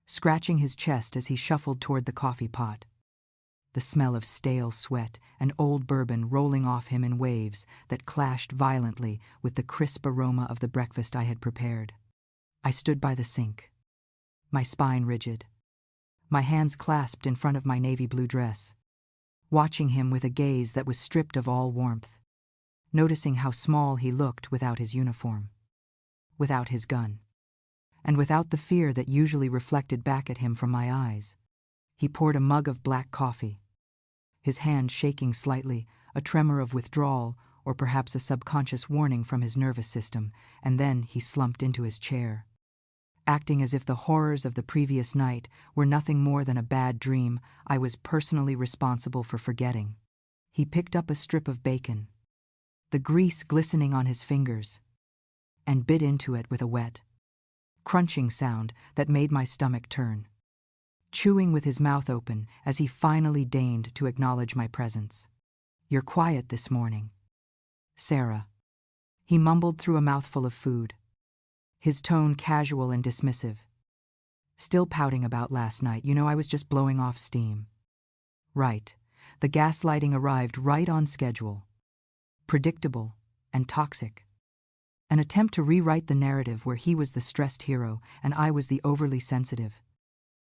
scratching his chest as he shuffled toward the coffee pot. the smell of stale sweat and old bourbon rolling off him in waves that clashed violently with the crisp aroma of the breakfast I had prepared. I stood by the sink, my spine rigid, my hands clasped in front of my navy blue dress, watching him with a gaze that was stripped of all warmth, noticing how small he looked without his uniform, without his gun, and without the fear that usually reflected back at him from my eyes. He poured a mug of black coffee, his hand shaking slightly, a tremor of withdrawal or perhaps a subconscious warning from his nervous system, and then he slumped into his chair. Acting as if the horrors of the previous night were nothing more than a bad dream I was personally responsible for forgetting. He picked up a strip of bacon, the grease glistening on his fingers, and bit into it with a wet, crunching sound that made my stomach turn, chewing with his mouth open as he finally deigned to acknowledge my presence. "You're quiet this morning, Sarah," he mumbled through a mouthful of food, his tone casual and dismissive. "Still pouting about last night. You know, I was just blowing off steam." Right. The gaslighting arrived right on schedule. Predictable and toxic. An attempt to rewrite the narrative where he was the stressed hero and I was the overly sensitive,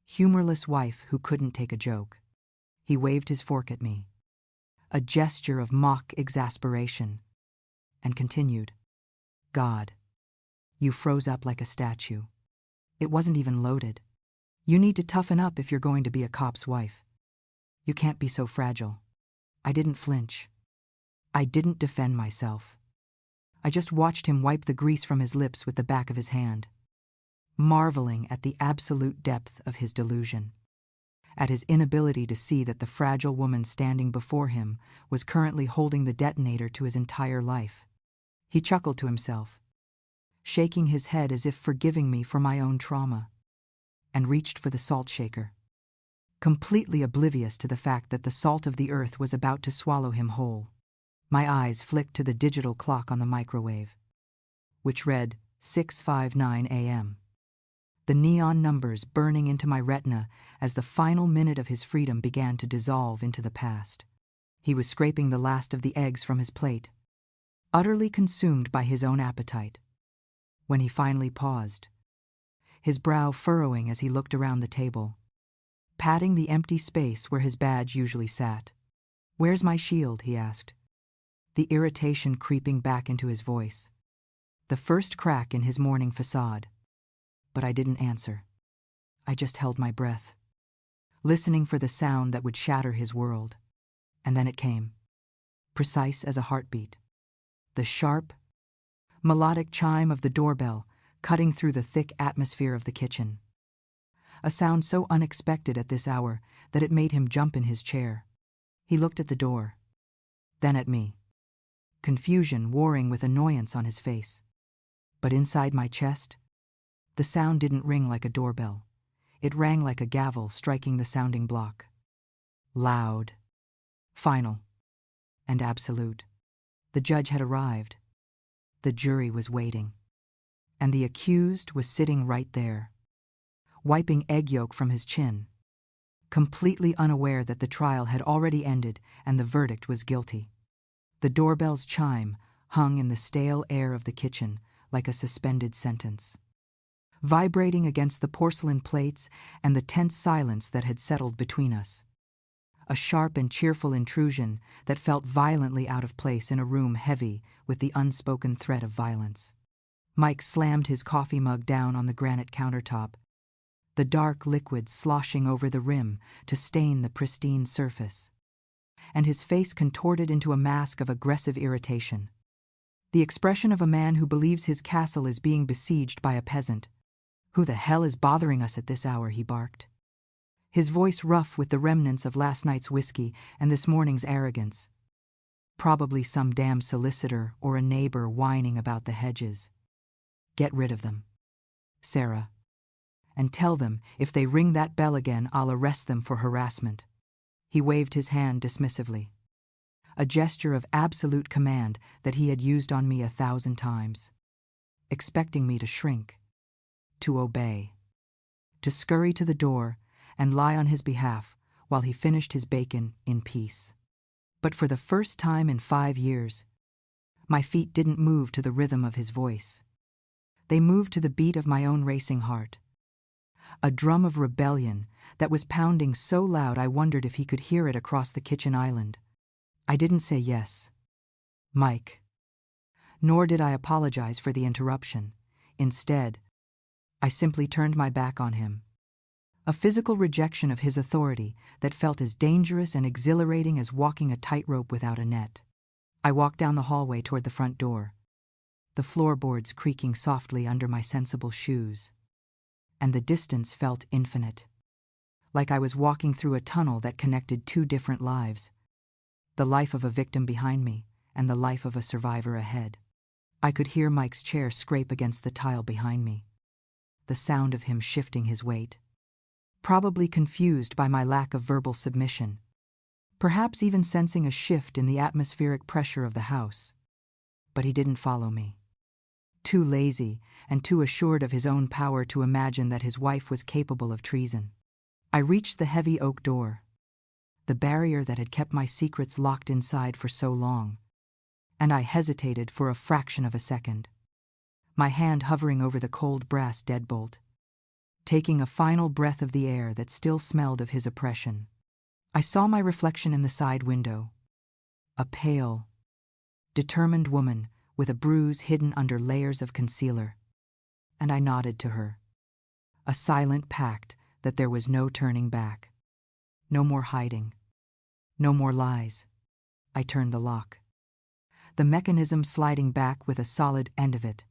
humorless wife who couldn't take a joke. He waved his fork at me, a gesture of mock exasperation, and continued, "God, you froze up like a statue. It wasn't even loaded. You need to toughen up if you're going to be a cop's wife. You can't be so fragile." I didn't flinch. I didn't defend myself. I just watched him wipe the grease from his lips with the back of his hand, marveling at the absolute depth of his delusion, at his inability to see that the fragile woman standing before him was currently holding the detonator to his entire life. He chuckled to himself, shaking his head as if forgiving me for my own trauma, and reached for the salt shaker, completely oblivious to the fact that the salt of the earth was about to swallow him whole. My eyes flicked to the digital clock on the microwave, which read 6:59 a.m. The neon numbers burning into my retina as the final minute of his freedom began to dissolve into the past. He was scraping the last of the eggs from his plate, utterly consumed by his own appetite, when he finally paused, his brow furrowing as he looked around the table, patting the empty space where his badge usually sat. "Where's my shield?" he asked, the irritation creeping back into his voice, the first crack in his morning facade. But I didn't answer. I just held my breath, listening for the sound that would shatter his world. And then it came, precise as a heartbeat. The sharp, melodic chime of the doorbell cutting through the thick atmosphere of the kitchen. A sound so unexpected at this hour that it made him jump in his chair. He looked at the door, then at me, confusion warring with annoyance on his face. But inside my chest, the sound didn't ring like a doorbell. It rang like a gavel striking the sounding block. Loud, final, and absolute. The judge had arrived. The jury was waiting. And the accused was sitting right there, wiping egg yolk from his chin, completely unaware that the trial had already ended and the verdict was guilty. The doorbell's chime hung in the stale air of the kitchen like a suspended sentence, vibrating against the porcelain plates and the tense silence that had settled between us. A sharp and cheerful intrusion that felt violently out of place in a room heavy with the unspoken threat of violence. Mike slammed his coffee mug down on the granite countertop, the dark liquid sloshing over the rim to stain the pristine surface, and his face contorted into a mask of aggressive irritation. The expression of a man who believes his castle is being besieged by a peasant. "Who the hell is bothering us at this hour?" he barked, his voice rough with the remnants of last night's whiskey and this morning's arrogance. Probably some damn solicitor or a neighbor whining about the hedges. "Get rid of them, Sarah, and tell them if they ring that bell again, I'll arrest them for harassment." He waved his hand dismissively, a gesture of absolute command that he had used on me 1,000 times, expecting me to shrink, to obey, to scurry to the door and lie on his behalf while he finished his bacon in peace. But for the first time in 5 years, my feet didn't move to the rhythm of his voice. They moved to the beat of my own racing heart. A drum of rebellion that was pounding so loud I wondered if he could hear it across the kitchen island. I didn't say yes, Mike. Nor did I apologize for the interruption. Instead, I simply turned my back on him. A physical rejection of his authority that felt as dangerous and exhilarating as walking a tightrope without a net. I walked down the hallway toward the front door, the floorboards creaking softly under my sensible shoes. And the distance felt infinite, like I was walking through a tunnel that connected 2 different lives, the life of a victim behind me and the life of a survivor ahead. I could hear Mike's chair scrape against the tile behind me, the sound of him shifting his weight, probably confused by my lack of verbal submission, perhaps even sensing a shift in the atmospheric pressure of the house. But he didn't follow me. Too lazy and too assured of his own power to imagine that his wife was capable of treason. I reached the heavy oak door, the barrier that had kept my secrets locked inside for so long, and I hesitated for a fraction of a second, my hand hovering over the cold brass deadbolt, taking a final breath of the air that still smelled of his oppression. I saw my reflection in the side window, a pale, determined woman with a bruise hidden under layers of concealer, and I nodded to her, a silent pact that there was no turning back. No more hiding. No more lies. I turned the lock, the mechanism sliding back with a solid end of it,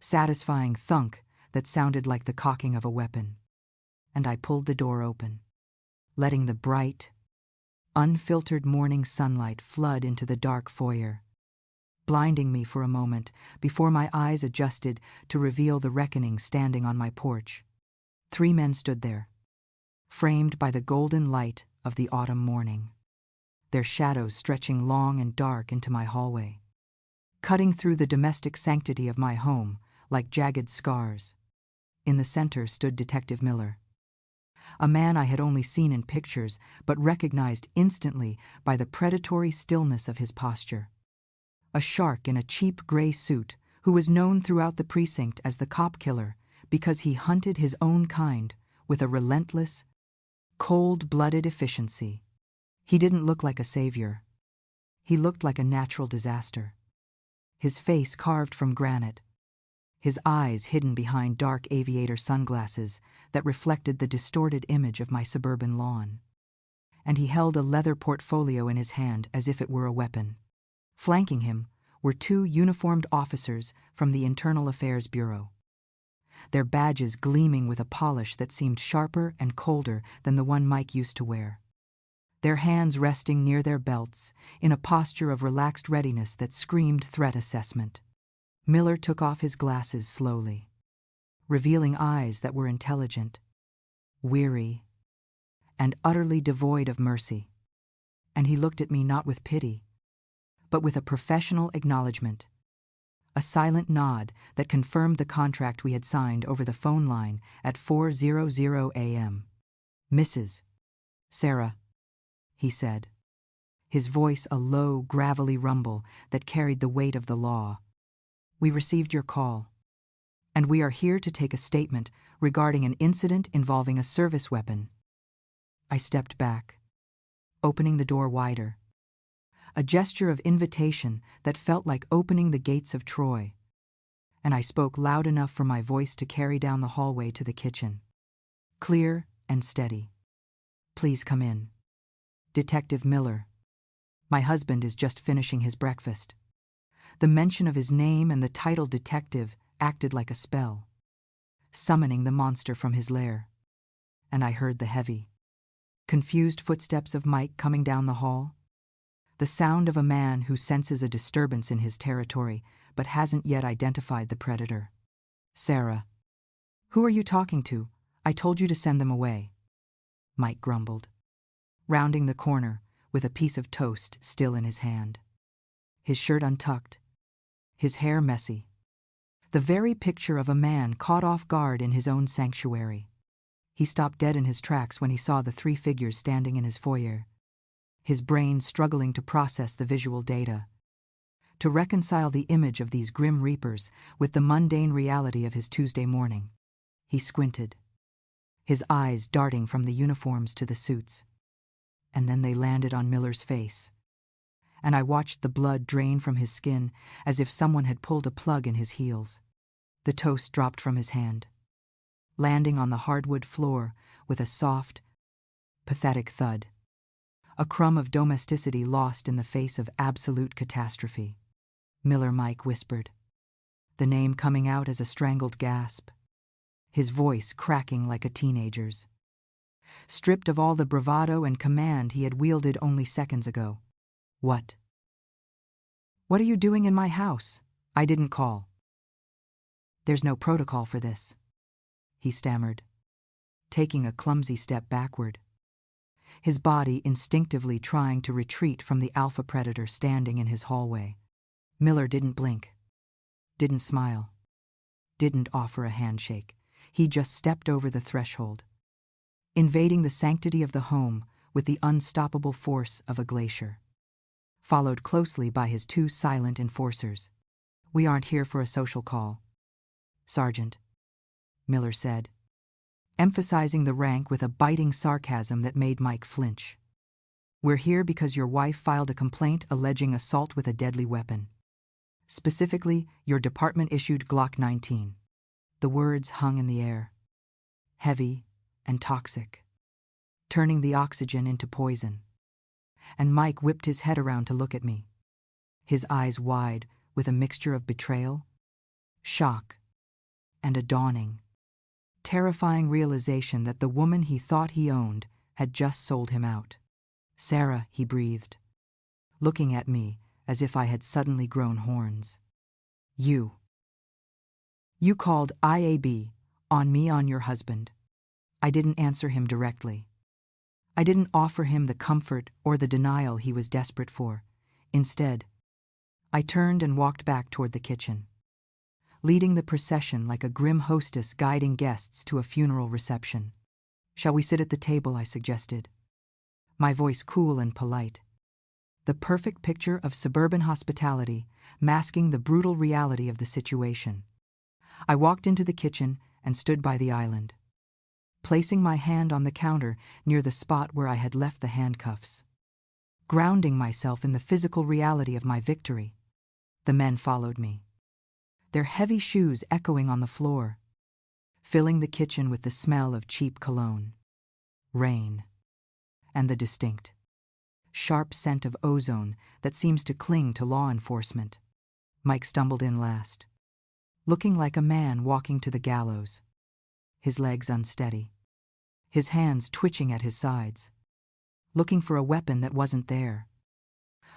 satisfying thunk that sounded like the cocking of a weapon, and I pulled the door open, letting the bright, unfiltered morning sunlight flood into the dark foyer, blinding me for a moment before my eyes adjusted to reveal the reckoning standing on my porch. 3 men stood there, framed by the golden light of the autumn morning, their shadows stretching long and dark into my hallway, cutting through the domestic sanctity of my home like jagged scars. In the center stood Detective Miller, a man I had only seen in pictures but recognized instantly by the predatory stillness of his posture. A shark in a cheap gray suit who was known throughout the precinct as the cop killer because he hunted his own kind with a relentless, cold-blooded efficiency. He didn't look like a savior. He looked like a natural disaster. His face carved from granite, his eyes hidden behind dark aviator sunglasses that reflected the distorted image of my suburban lawn. And he held a leather portfolio in his hand as if it were a weapon. Flanking him were 2 uniformed officers from the Internal Affairs Bureau, their badges gleaming with a polish that seemed sharper and colder than the one Mike used to wear, their hands resting near their belts in a posture of relaxed readiness that screamed threat assessment. Miller took off his glasses slowly, revealing eyes that were intelligent, weary, and utterly devoid of mercy. And he looked at me not with pity, but with a professional acknowledgement, a silent nod that confirmed the contract we had signed over the phone line at 4:00 a.m. "Mrs. Sarah," he said, his voice a low, gravelly rumble that carried the weight of the law. "We received your call, and we are here to take a statement regarding an incident involving a service weapon." I stepped back, opening the door wider, a gesture of invitation that felt like opening the gates of Troy, and I spoke loud enough for my voice to carry down the hallway to the kitchen. Clear and steady. "Please come in. Detective Miller. My husband is just finishing his breakfast." The mention of his name and the title detective acted like a spell, summoning the monster from his lair, and I heard the heavy, confused footsteps of Mike coming down the hall, the sound of a man who senses a disturbance in his territory but hasn't yet identified the predator. "Sarah, who are you talking to? I told you to send them away," Mike grumbled, rounding the corner with a piece of toast still in his hand, his shirt untucked, his hair messy, the very picture of a man caught off guard in his own sanctuary. He stopped dead in his tracks when he saw the three figures standing in his foyer, his brain struggling to process the visual data, to reconcile the image of these grim reapers with the mundane reality of his Tuesday morning. He squinted, his eyes darting from the uniforms to the suits. And then they landed on Miller's face, and I watched the blood drain from his skin as if someone had pulled a plug in his heels. The toast dropped from his hand, landing on the hardwood floor with a soft, pathetic thud. A crumb of domesticity lost in the face of absolute catastrophe. Miller Mike whispered, the name coming out as a strangled gasp, his voice cracking like a teenager's, stripped of all the bravado and command he had wielded only seconds ago. What? What are you doing in my house? I didn't call. There's no protocol for this, he stammered, taking a clumsy step backward, his body instinctively trying to retreat from the alpha predator standing in his hallway. Miller didn't blink, didn't smile, didn't offer a handshake. He just stepped over the threshold, invading the sanctity of the home with the unstoppable force of a glacier, followed closely by his two silent enforcers. We aren't here for a social call, Sergeant, Miller said, emphasizing the rank with a biting sarcasm that made Mike flinch. We're here because your wife filed a complaint alleging assault with a deadly weapon. Specifically, your department-issued Glock 19. The words hung in the air, heavy and toxic, turning the oxygen into poison. And Mike whipped his head around to look at me, his eyes wide with a mixture of betrayal, shock, and a dawning, terrifying realization that the woman he thought he owned had just sold him out. Sarah, he breathed, looking at me as if I had suddenly grown horns. You called IAB on me on your husband. I didn't answer him directly. I didn't offer him the comfort or the denial he was desperate for. Instead, I turned and walked back toward the kitchen, leading the procession like a grim hostess guiding guests to a funeral reception. Shall we sit at the table, I suggested, my voice cool and polite, the perfect picture of suburban hospitality masking the brutal reality of the situation. I walked into the kitchen and stood by the island, placing my hand on the counter near the spot where I had left the handcuffs, grounding myself in the physical reality of my victory. The men followed me, their heavy shoes echoing on the floor, filling the kitchen with the smell of cheap cologne, rain, and the distinct, sharp scent of ozone that seems to cling to law enforcement. Mike stumbled in last, looking like a man walking to the gallows, his legs unsteady, his hands twitching at his sides, looking for a weapon that wasn't there,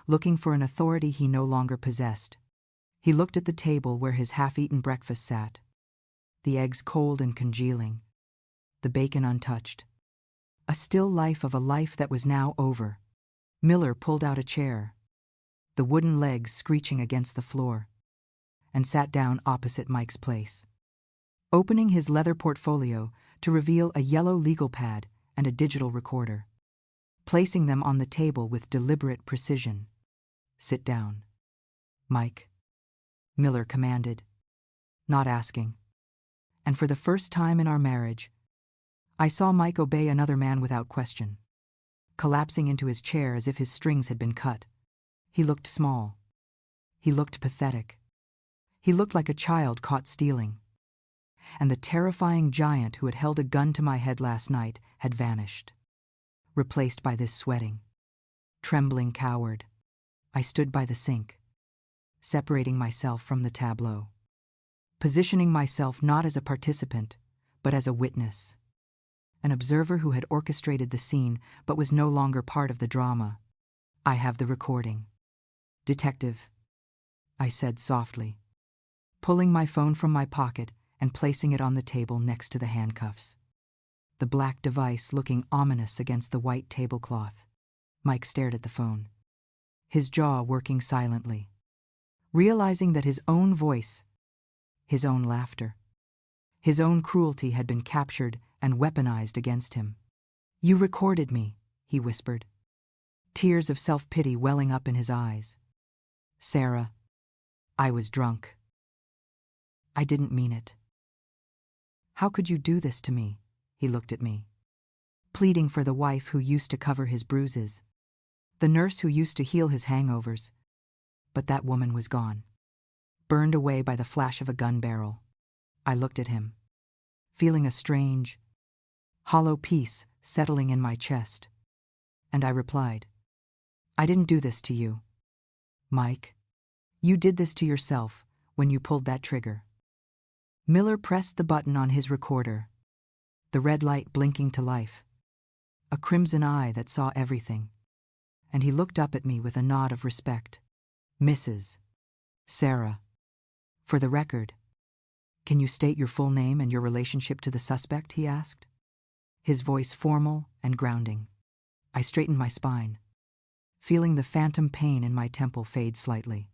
looking for an authority he no longer possessed. He looked at the table where his half-eaten breakfast sat, the eggs cold and congealing, the bacon untouched, a still life of a life that was now over. Miller pulled out a chair, the wooden legs screeching against the floor, and sat down opposite Mike's place, opening his leather portfolio to reveal a yellow legal pad and a digital recorder, placing them on the table with deliberate precision. Sit down, Mike, Miller commanded, not asking. And for the first time in our marriage, I saw Mike obey another man without question, collapsing into his chair as if his strings had been cut. He looked small. He looked pathetic. He looked like a child caught stealing. And the terrifying giant who had held a gun to my head last night had vanished, replaced by this sweating, trembling coward. I stood by the sink, separating myself from the tableau, positioning myself not as a participant, but as a witness, an observer who had orchestrated the scene but was no longer part of the drama. I have the recording. Detective, I said softly, pulling my phone from my pocket and placing it on the table next to the handcuffs, the black device looking ominous against the white tablecloth. Mike stared at the phone, his jaw working silently, realizing that his own voice, his own laughter, his own cruelty had been captured and weaponized against him. "You recorded me," he whispered, tears of self-pity welling up in his eyes. "Sarah, I was drunk. I didn't mean it." "How could you do this to me?" He looked at me, pleading for the wife who used to cover his bruises, the nurse who used to heal his hangovers. But that woman was gone, burned away by the flash of a gun barrel. I looked at him, feeling a strange, hollow peace settling in my chest, and I replied, "I didn't do this to you, Mike. You did this to yourself when you pulled that trigger." Miller pressed the button on his recorder, the red light blinking to life, a crimson eye that saw everything, and he looked up at me with a nod of respect. "Mrs. Sarah, for the record, can you state your full name and your relationship to the suspect?" he asked, his voice formal and grounding. I straightened my spine, feeling the phantom pain in my temple fade slightly,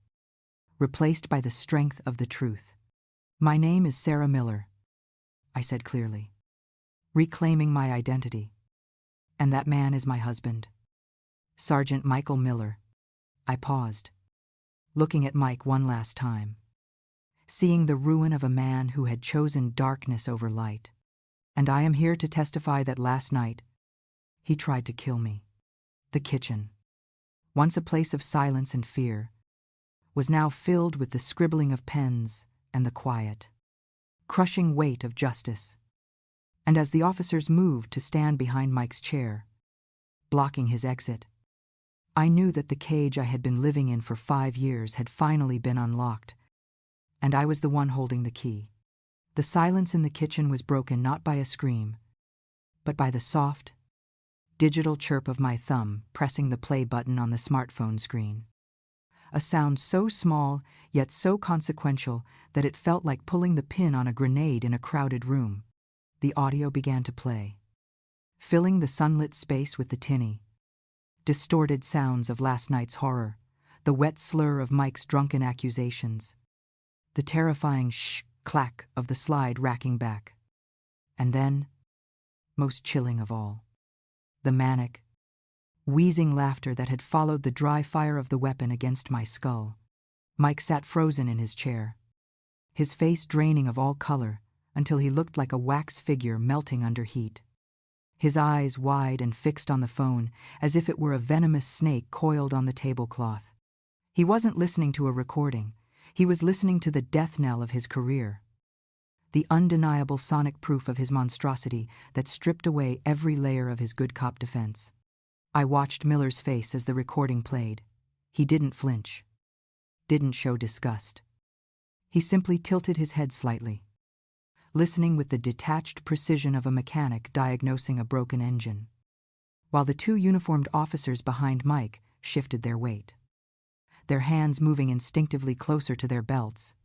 replaced by the strength of the truth. "My name is Sarah Miller," I said clearly, reclaiming my identity. "And that man is my husband, Sergeant Michael Miller." I paused, looking at Mike one last time, seeing the ruin of a man who had chosen darkness over light. "And I am here to testify that last night, he tried to kill me." The kitchen, once a place of silence and fear, was now filled with the scribbling of pens and the quiet, crushing weight of justice. And as the officers moved to stand behind Mike's chair, blocking his exit, I knew that the cage I had been living in for 5 years had finally been unlocked, and I was the one holding the key. The silence in the kitchen was broken not by a scream, but by the soft, digital chirp of my thumb pressing the play button on the smartphone screen. A sound so small, yet so consequential, that it felt like pulling the pin on a grenade in a crowded room. The audio began to play, filling the sunlit space with the tinny, distorted sounds of last night's horror, the wet slur of Mike's drunken accusations, the terrifying clack of the slide racking back. And then, most chilling of all, the manic, wheezing laughter that had followed the dry fire of the weapon against my skull. Mike sat frozen in his chair, his face draining of all color until he looked like a wax figure melting under heat, his eyes wide and fixed on the phone as if it were a venomous snake coiled on the tablecloth. He wasn't listening to a recording. He was listening to the death knell of his career, the undeniable sonic proof of his monstrosity that stripped away every layer of his good cop defense. I watched Miller's face as the recording played. He didn't flinch, didn't show disgust. He simply tilted his head slightly, listening with the detached precision of a mechanic diagnosing a broken engine, while the 2 uniformed officers behind Mike shifted their weight, their hands moving instinctively closer to their belts.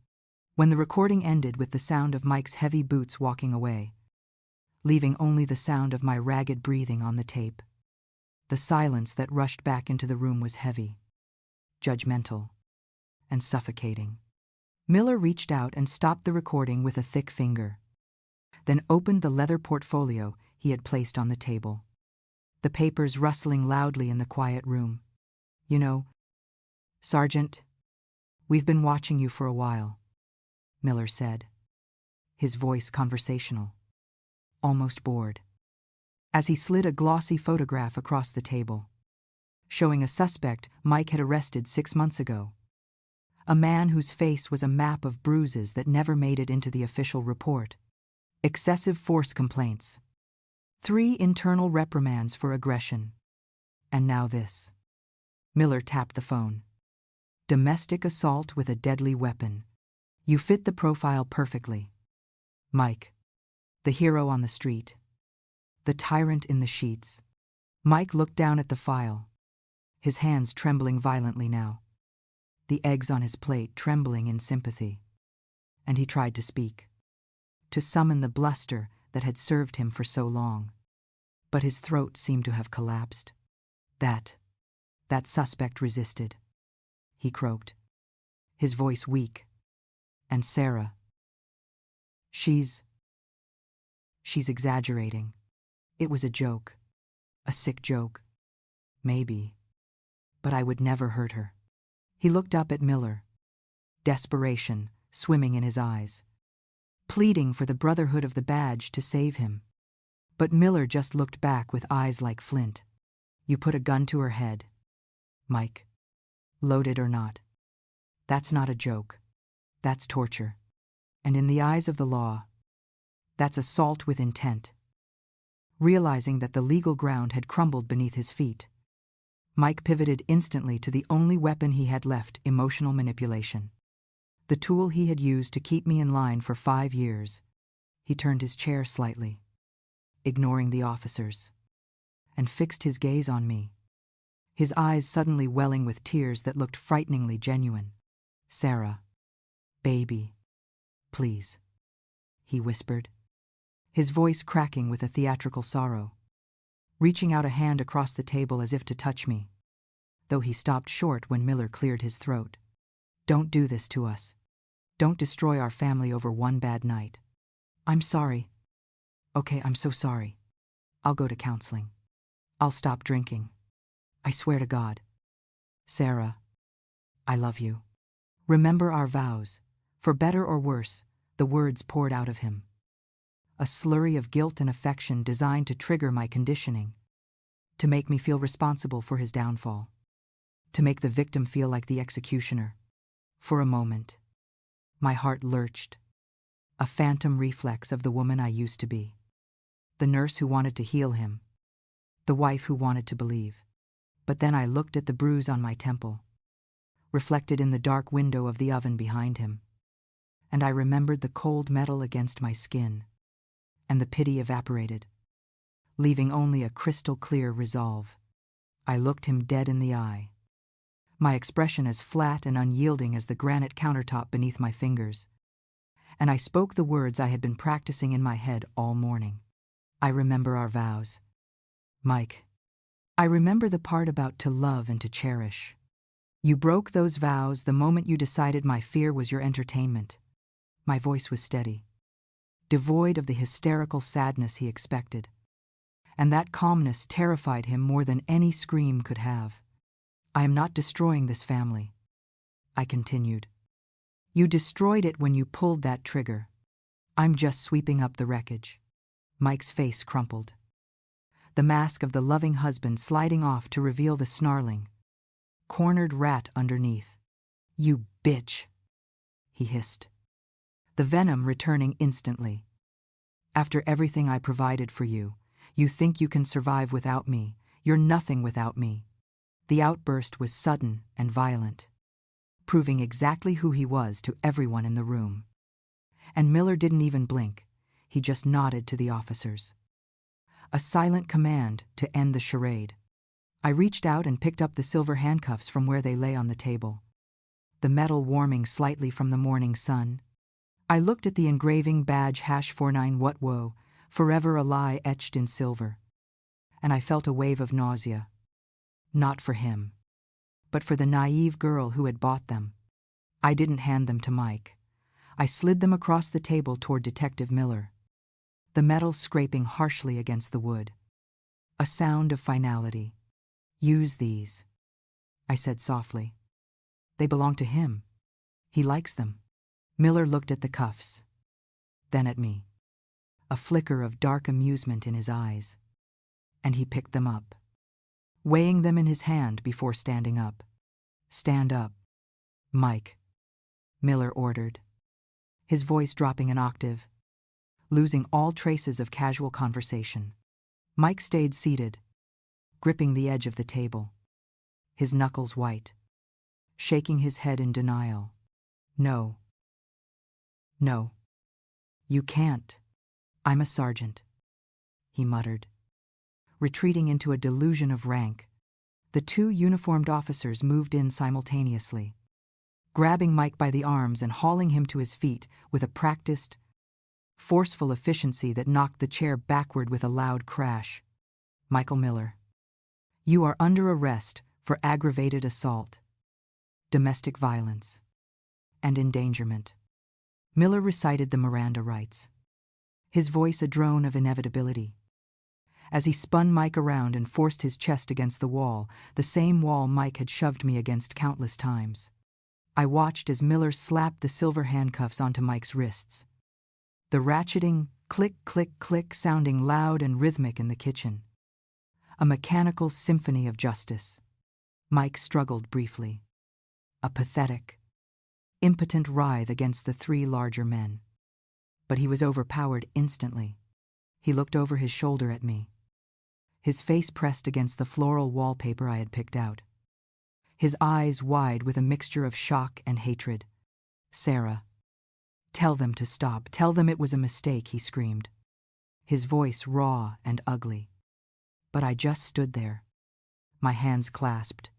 When the recording ended with the sound of Mike's heavy boots walking away, leaving only the sound of my ragged breathing on the tape, the silence that rushed back into the room was heavy, judgmental, and suffocating. Miller reached out and stopped the recording with a thick finger, then opened the leather portfolio he had placed on the table, the papers rustling loudly in the quiet room. "You know, Sergeant, we've been watching you for a while," Miller said, his voice conversational, almost bored, as he slid a glossy photograph across the table, showing a suspect Mike had arrested 6 months ago, a man whose face was a map of bruises that never made it into the official report, excessive force complaints, 3 internal reprimands for aggression, and now this. Miller tapped the phone. "Domestic assault with a deadly weapon. You fit the profile perfectly. Mike, the hero on the street, the tyrant in the sheets." Mike looked down at the file, his hands trembling violently now, the eggs on his plate trembling in sympathy. And he tried to speak, to summon the bluster that had served him for so long. But his throat seemed to have collapsed. That suspect resisted," he croaked, his voice weak. "And Sarah, she's..." She's exaggerating. It was a joke. A sick joke. Maybe. But I would never hurt her. He looked up at Miller. Desperation swimming in his eyes. Pleading for the Brotherhood of the Badge to save him. But Miller just looked back with eyes like flint. You put a gun to her head. Mike. Loaded or not. That's not a joke. That's torture. And in the eyes of the law, that's assault with intent. Realizing that the legal ground had crumbled beneath his feet, Mike pivoted instantly to the only weapon he had left: emotional manipulation. The tool he had used to keep me in line for 5 years. He turned his chair slightly, ignoring the officers, and fixed his gaze on me, his eyes suddenly welling with tears that looked frighteningly genuine. Sarah. Baby. Please. He whispered, his voice cracking with a theatrical sorrow, reaching out a hand across the table as if to touch me, though he stopped short when Miller cleared his throat. Don't do this to us. Don't destroy our family over one bad night. I'm sorry. Okay, I'm so sorry. I'll go to counseling. I'll stop drinking. I swear to God. Sarah, I love you. Remember our vows. For better or worse, the words poured out of him. A slurry of guilt and affection designed to trigger my conditioning, to make me feel responsible for his downfall, to make the victim feel like the executioner. For a moment, my heart lurched, a phantom reflex of the woman I used to be, the nurse who wanted to heal him, the wife who wanted to believe. But then I looked at the bruise on my temple, reflected in the dark window of the oven behind him, and I remembered the cold metal against my skin, and the pity evaporated, leaving only a crystal-clear resolve. I looked him dead in the eye, my expression as flat and unyielding as the granite countertop beneath my fingers, and I spoke the words I had been practicing in my head all morning. I remember our vows. Mike, I remember the part about to love and to cherish. You broke those vows the moment you decided my fear was your entertainment. My voice was steady, devoid of the hysterical sadness he expected, and that calmness terrified him more than any scream could have. I am not destroying this family, I continued. You destroyed it when you pulled that trigger. I'm just sweeping up the wreckage. Mike's face crumpled, the mask of the loving husband sliding off to reveal the snarling, cornered rat underneath. You bitch, he hissed, the venom returning instantly. After everything I provided for you, you think you can survive without me. You're nothing without me. The outburst was sudden and violent, proving exactly who he was to everyone in the room. And Miller didn't even blink. He just nodded to the officers. A silent command to end the charade. I reached out and picked up the silver handcuffs from where they lay on the table, the metal warming slightly from the morning sun. I looked at the engraving badge #49 what woe, forever a lie etched in silver, and I felt a wave of nausea. Not for him, but for the naive girl who had bought them. I didn't hand them to Mike. I slid them across the table toward Detective Miller, the metal scraping harshly against the wood. A sound of finality. Use these, I said softly. They belong to him. He likes them. Miller looked at the cuffs, then at me, a flicker of dark amusement in his eyes, and he picked them up, weighing them in his hand before standing up. Stand up, Mike, Miller ordered, his voice dropping an octave, losing all traces of casual conversation. Mike stayed seated, gripping the edge of the table, his knuckles white, shaking his head in denial. No. No. You can't. I'm a sergeant, he muttered, retreating into a delusion of rank. The 2 uniformed officers moved in simultaneously, grabbing Mike by the arms and hauling him to his feet with a practiced, forceful efficiency that knocked the chair backward with a loud crash. Michael Miller, you are under arrest for aggravated assault, domestic violence, and endangerment. Miller recited the Miranda rights, his voice a drone of inevitability. As he spun Mike around and forced his chest against the wall, the same wall Mike had shoved me against countless times. I watched as Miller slapped the silver handcuffs onto Mike's wrists. The ratcheting, click, click, click sounding loud and rhythmic in the kitchen. A mechanical symphony of justice. Mike struggled briefly. A pathetic, impotent writhe against the three larger men. But he was overpowered instantly. He looked over his shoulder at me. His face pressed against the floral wallpaper I had picked out. His eyes wide with a mixture of shock and hatred. "Sarah, tell them to stop. Tell them it was a mistake," he screamed. His voice raw and ugly. But I just stood there, my hands clasped,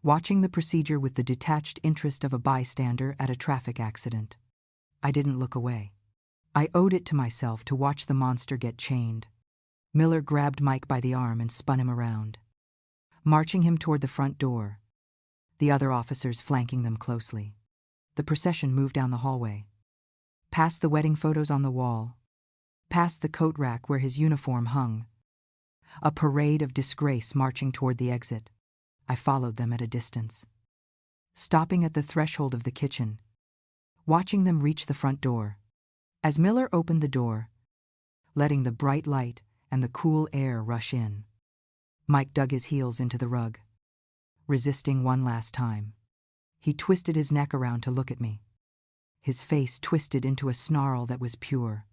watching the procedure with the detached interest of a bystander at a traffic accident. I didn't look away. I owed it to myself to watch the monster get chained. Miller grabbed Mike by the arm and spun him around, marching him toward the front door, the other officers flanking them closely. The procession moved down the hallway, past the wedding photos on the wall, past the coat rack where his uniform hung. A parade of disgrace marching toward the exit. I followed them at a distance, stopping at the threshold of the kitchen, watching them reach the front door. As Miller opened the door, letting the bright light and the cool air rush in, Mike dug his heels into the rug, resisting one last time. He twisted his neck around to look at me, his face twisted into a snarl that was pure,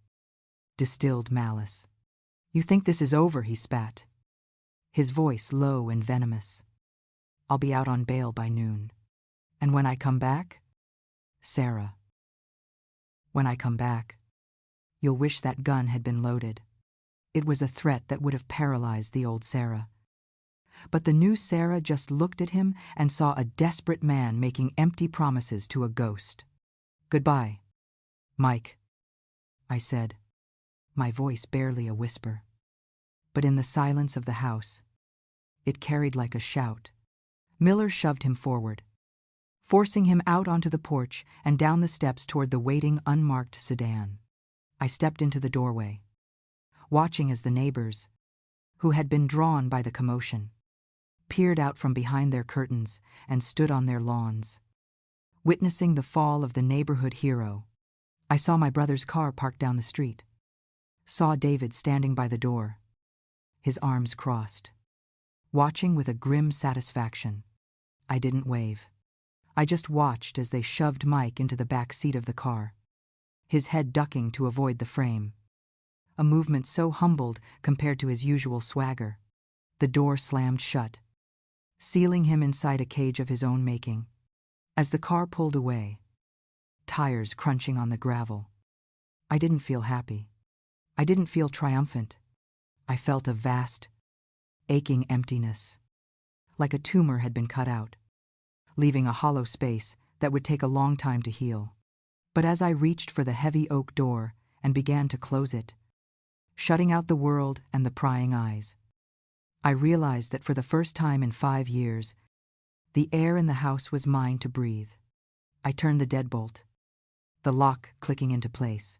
distilled malice. "You think this is over?" he spat, his voice low and venomous. "I'll be out on bail by noon. And when I come back, Sarah, when I come back, you'll wish that gun had been loaded." It was a threat that would have paralyzed the old Sarah. But the new Sarah just looked at him and saw a desperate man making empty promises to a ghost. "Goodbye, Mike," I said, my voice barely a whisper. But in the silence of the house, it carried like a shout. Miller shoved him forward, forcing him out onto the porch and down the steps toward the waiting unmarked sedan. I stepped into the doorway, watching as the neighbors, who had been drawn by the commotion, peered out from behind their curtains and stood on their lawns. Witnessing the fall of the neighborhood hero, I saw my brother's car parked down the street, saw David standing by the door, his arms crossed, watching with a grim satisfaction. I didn't wave. I just watched as they shoved Mike into the back seat of the car, his head ducking to avoid the frame, a movement so humbled compared to his usual swagger. The door slammed shut, sealing him inside a cage of his own making. As the car pulled away, tires crunching on the gravel, I didn't feel happy. I didn't feel triumphant. I felt a vast, aching emptiness, like a tumor had been cut out, leaving a hollow space that would take a long time to heal. But as I reached for the heavy oak door and began to close it, shutting out the world and the prying eyes, I realized that for the first time in 5 years, the air in the house was mine to breathe. I turned the deadbolt, the lock clicking into place.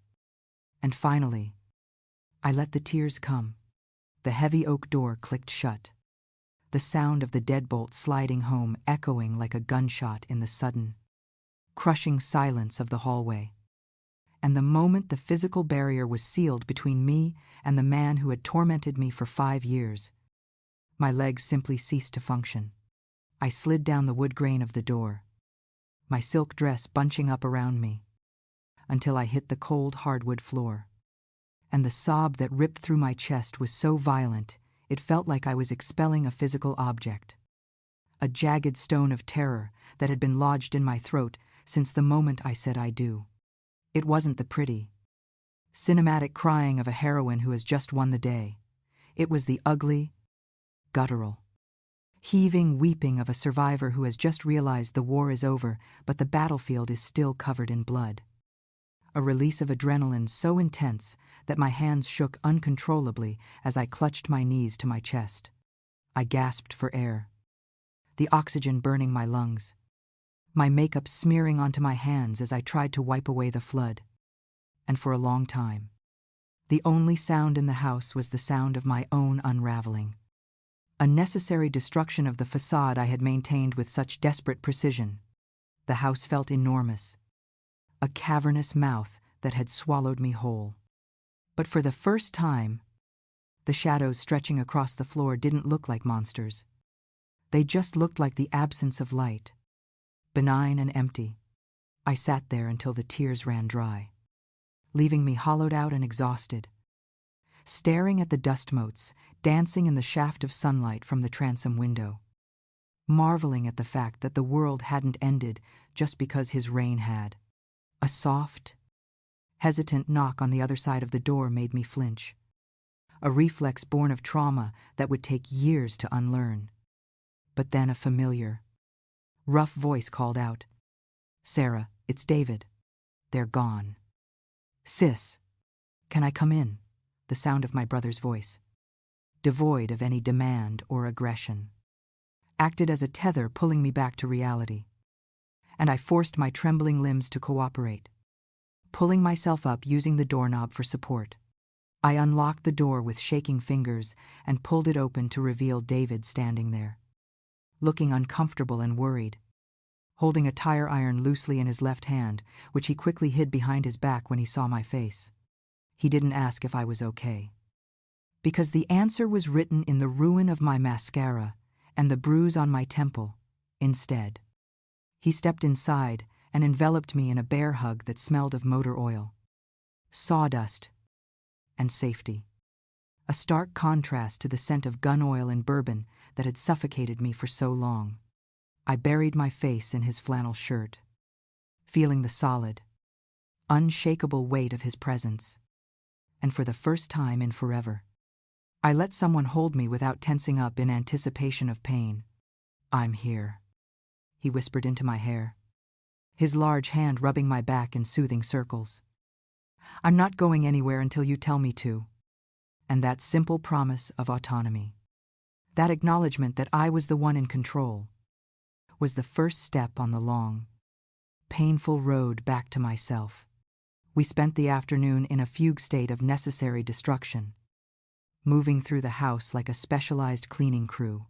And finally, I let the tears come. The heavy oak door clicked shut, the sound of the deadbolt sliding home echoing like a gunshot in the sudden, crushing silence of the hallway. And the moment the physical barrier was sealed between me and the man who had tormented me for 5 years, my legs simply ceased to function. I slid down the wood grain of the door, my silk dress bunching up around me, until I hit the cold hardwood floor. And the sob that ripped through my chest was so violent, it felt like I was expelling a physical object, a jagged stone of terror that had been lodged in my throat since the moment I said I do. It wasn't the pretty, cinematic crying of a heroine who has just won the day. It was the ugly, guttural, heaving weeping of a survivor who has just realized the war is over, but the battlefield is still covered in blood. A release of adrenaline so intense that my hands shook uncontrollably as I clutched my knees to my chest. I gasped for air, the oxygen burning my lungs, my makeup smearing onto my hands as I tried to wipe away the flood. And for a long time, The only sound in the house was the sound of my own unraveling. A necessary destruction of the facade I had maintained with such desperate precision. The house felt enormous. A cavernous mouth that had swallowed me whole. But for the first time, the shadows stretching across the floor didn't look like monsters. They just looked like the absence of light. Benign and empty. I sat there until the tears ran dry, leaving me hollowed out and exhausted, staring at the dust motes dancing in the shaft of sunlight from the transom window, marveling at the fact that the world hadn't ended just because his reign had. A soft, hesitant knock on the other side of the door made me flinch, a reflex born of trauma that would take years to unlearn. But then a familiar, rough voice called out, "Sarah, it's David. They're gone." "Sis, can I come in?" The sound of my brother's voice, devoid of any demand or aggression, acted as a tether pulling me back to reality. And I forced my trembling limbs to cooperate, pulling myself up using the doorknob for support. I unlocked the door with shaking fingers and pulled it open to reveal David standing there, looking uncomfortable and worried, holding a tire iron loosely in his left hand, which he quickly hid behind his back when he saw my face. He didn't ask if I was okay, because the answer was written in the ruin of my mascara and the bruise on my temple instead. He stepped inside and enveloped me in a bear hug that smelled of motor oil, sawdust, and safety. A stark contrast to the scent of gun oil and bourbon that had suffocated me for so long. I buried my face in his flannel shirt, feeling the solid, unshakable weight of his presence. And for the first time in forever, I let someone hold me without tensing up in anticipation of pain. "I'm here," he whispered into my hair, his large hand rubbing my back in soothing circles. "I'm not going anywhere until you tell me to." And that simple promise of autonomy, that acknowledgement that I was the one in control, was the first step on the long, painful road back to myself. We spent the afternoon in a fugue state of necessary destruction, moving through the house like a specialized cleaning crew.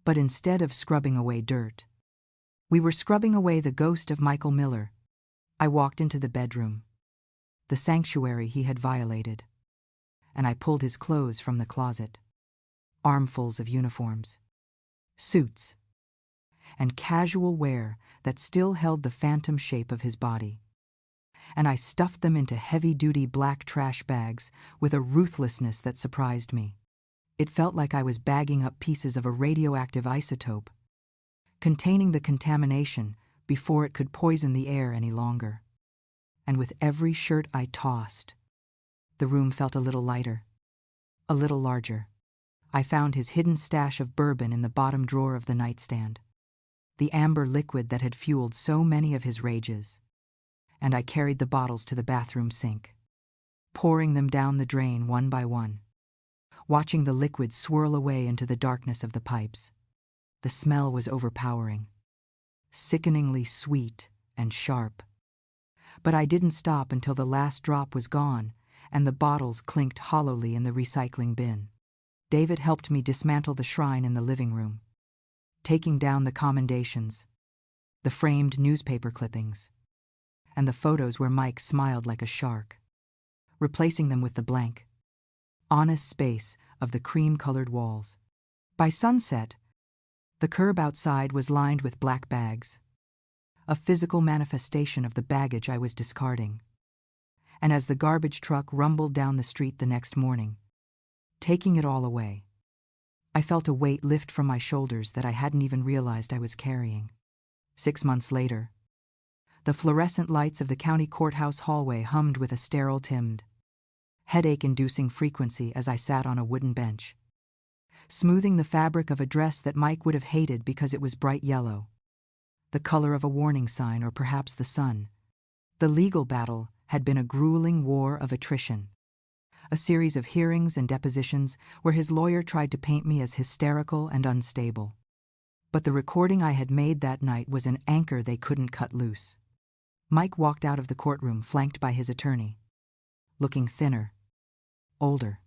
But instead of scrubbing away dirt, we were scrubbing away the ghost of Michael Miller. I walked into the bedroom, the sanctuary he had violated, and I pulled his clothes from the closet. Armfuls of uniforms, suits, and casual wear that still held the phantom shape of his body. And I stuffed them into heavy-duty black trash bags with a ruthlessness that surprised me. It felt like I was bagging up pieces of a radioactive isotope, containing the contamination before it could poison the air any longer. And with every shirt I tossed, the room felt a little lighter, a little larger. I found his hidden stash of bourbon in the bottom drawer of the nightstand, the amber liquid that had fueled so many of his rages, and I carried the bottles to the bathroom sink, pouring them down the drain one by one, watching the liquid swirl away into the darkness of the pipes. The smell was overpowering, sickeningly sweet and sharp. But I didn't stop until the last drop was gone and the bottles clinked hollowly in the recycling bin. David helped me dismantle the shrine in the living room, taking down the commendations, the framed newspaper clippings, and the photos where Mike smiled like a shark, replacing them with the blank, honest space of the cream-colored walls. By sunset, the curb outside was lined with black bags, a physical manifestation of the baggage I was discarding. And as the garbage truck rumbled down the street the next morning, taking it all away, I felt a weight lift from my shoulders that I hadn't even realized I was carrying. 6 months later, the fluorescent lights of the county courthouse hallway hummed with a sterile timid, headache-inducing frequency as I sat on a wooden bench, smoothing the fabric of a dress that Mike would have hated because it was bright yellow, the color of a warning sign or perhaps the sun. The legal battle had been a grueling war of attrition, a series of hearings and depositions where his lawyer tried to paint me as hysterical and unstable. But the recording I had made that night was an anchor they couldn't cut loose. Mike walked out of the courtroom flanked by his attorney, looking thinner, older,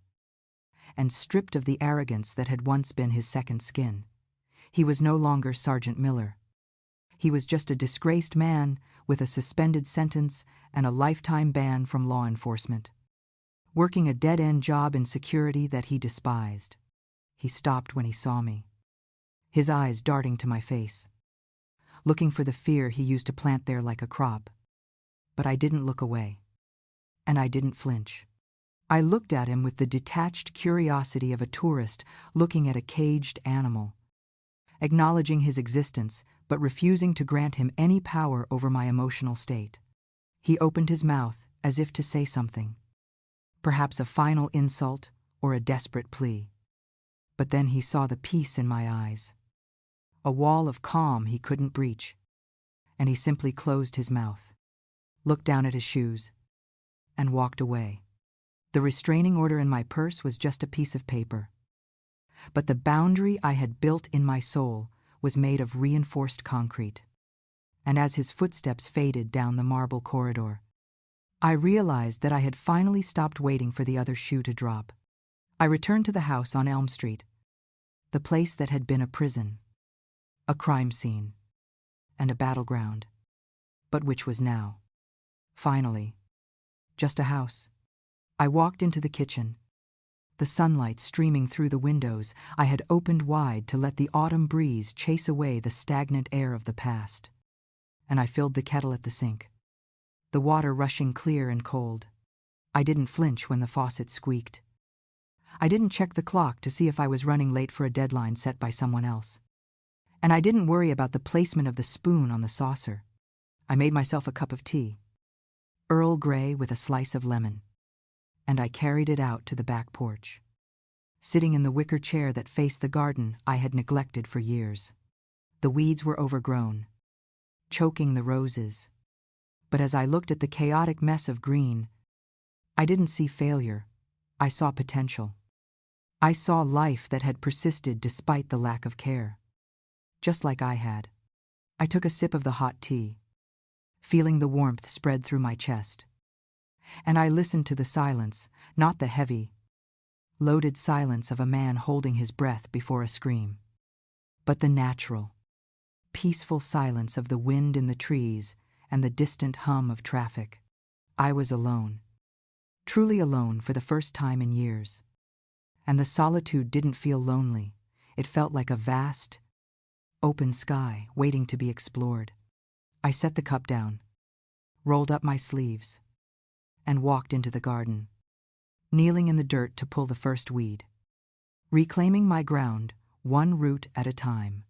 and stripped of the arrogance that had once been his second skin. He was no longer Sergeant Miller. He was just a disgraced man with a suspended sentence and a lifetime ban from law enforcement, working a dead-end job in security that he despised. He stopped when he saw me, his eyes darting to my face, looking for the fear he used to plant there like a crop. But I didn't look away, and I didn't flinch. I looked at him with the detached curiosity of a tourist looking at a caged animal, acknowledging his existence but refusing to grant him any power over my emotional state. He opened his mouth as if to say something, perhaps a final insult or a desperate plea. But then he saw the peace in my eyes, a wall of calm he couldn't breach, and he simply closed his mouth, looked down at his shoes, and walked away. The restraining order in my purse was just a piece of paper, but the boundary I had built in my soul was made of reinforced concrete. And as his footsteps faded down the marble corridor, I realized that I had finally stopped waiting for the other shoe to drop. I returned to the house on Elm Street, the place that had been a prison, a crime scene, and a battleground, but which was now, finally, just a house. I walked into the kitchen, the sunlight streaming through the windows I had opened wide to let the autumn breeze chase away the stagnant air of the past. And I filled the kettle at the sink, the water rushing clear and cold. I didn't flinch when the faucet squeaked. I didn't check the clock to see if I was running late for a deadline set by someone else. And I didn't worry about the placement of the spoon on the saucer. I made myself a cup of tea, Earl Grey with a slice of lemon, and I carried it out to the back porch, sitting in the wicker chair that faced the garden I had neglected for years. The weeds were overgrown, choking the roses, but as I looked at the chaotic mess of green, I didn't see failure, I saw potential. I saw life that had persisted despite the lack of care, just like I had. I took a sip of the hot tea, feeling the warmth spread through my chest. And I listened to the silence, not the heavy, loaded silence of a man holding his breath before a scream, but the natural, peaceful silence of the wind in the trees and the distant hum of traffic. I was alone, truly alone for the first time in years. And the solitude didn't feel lonely. It felt like a vast, open sky waiting to be explored. I set the cup down, rolled up my sleeves, and walked into the garden, kneeling in the dirt to pull the first weed, reclaiming my ground one root at a time.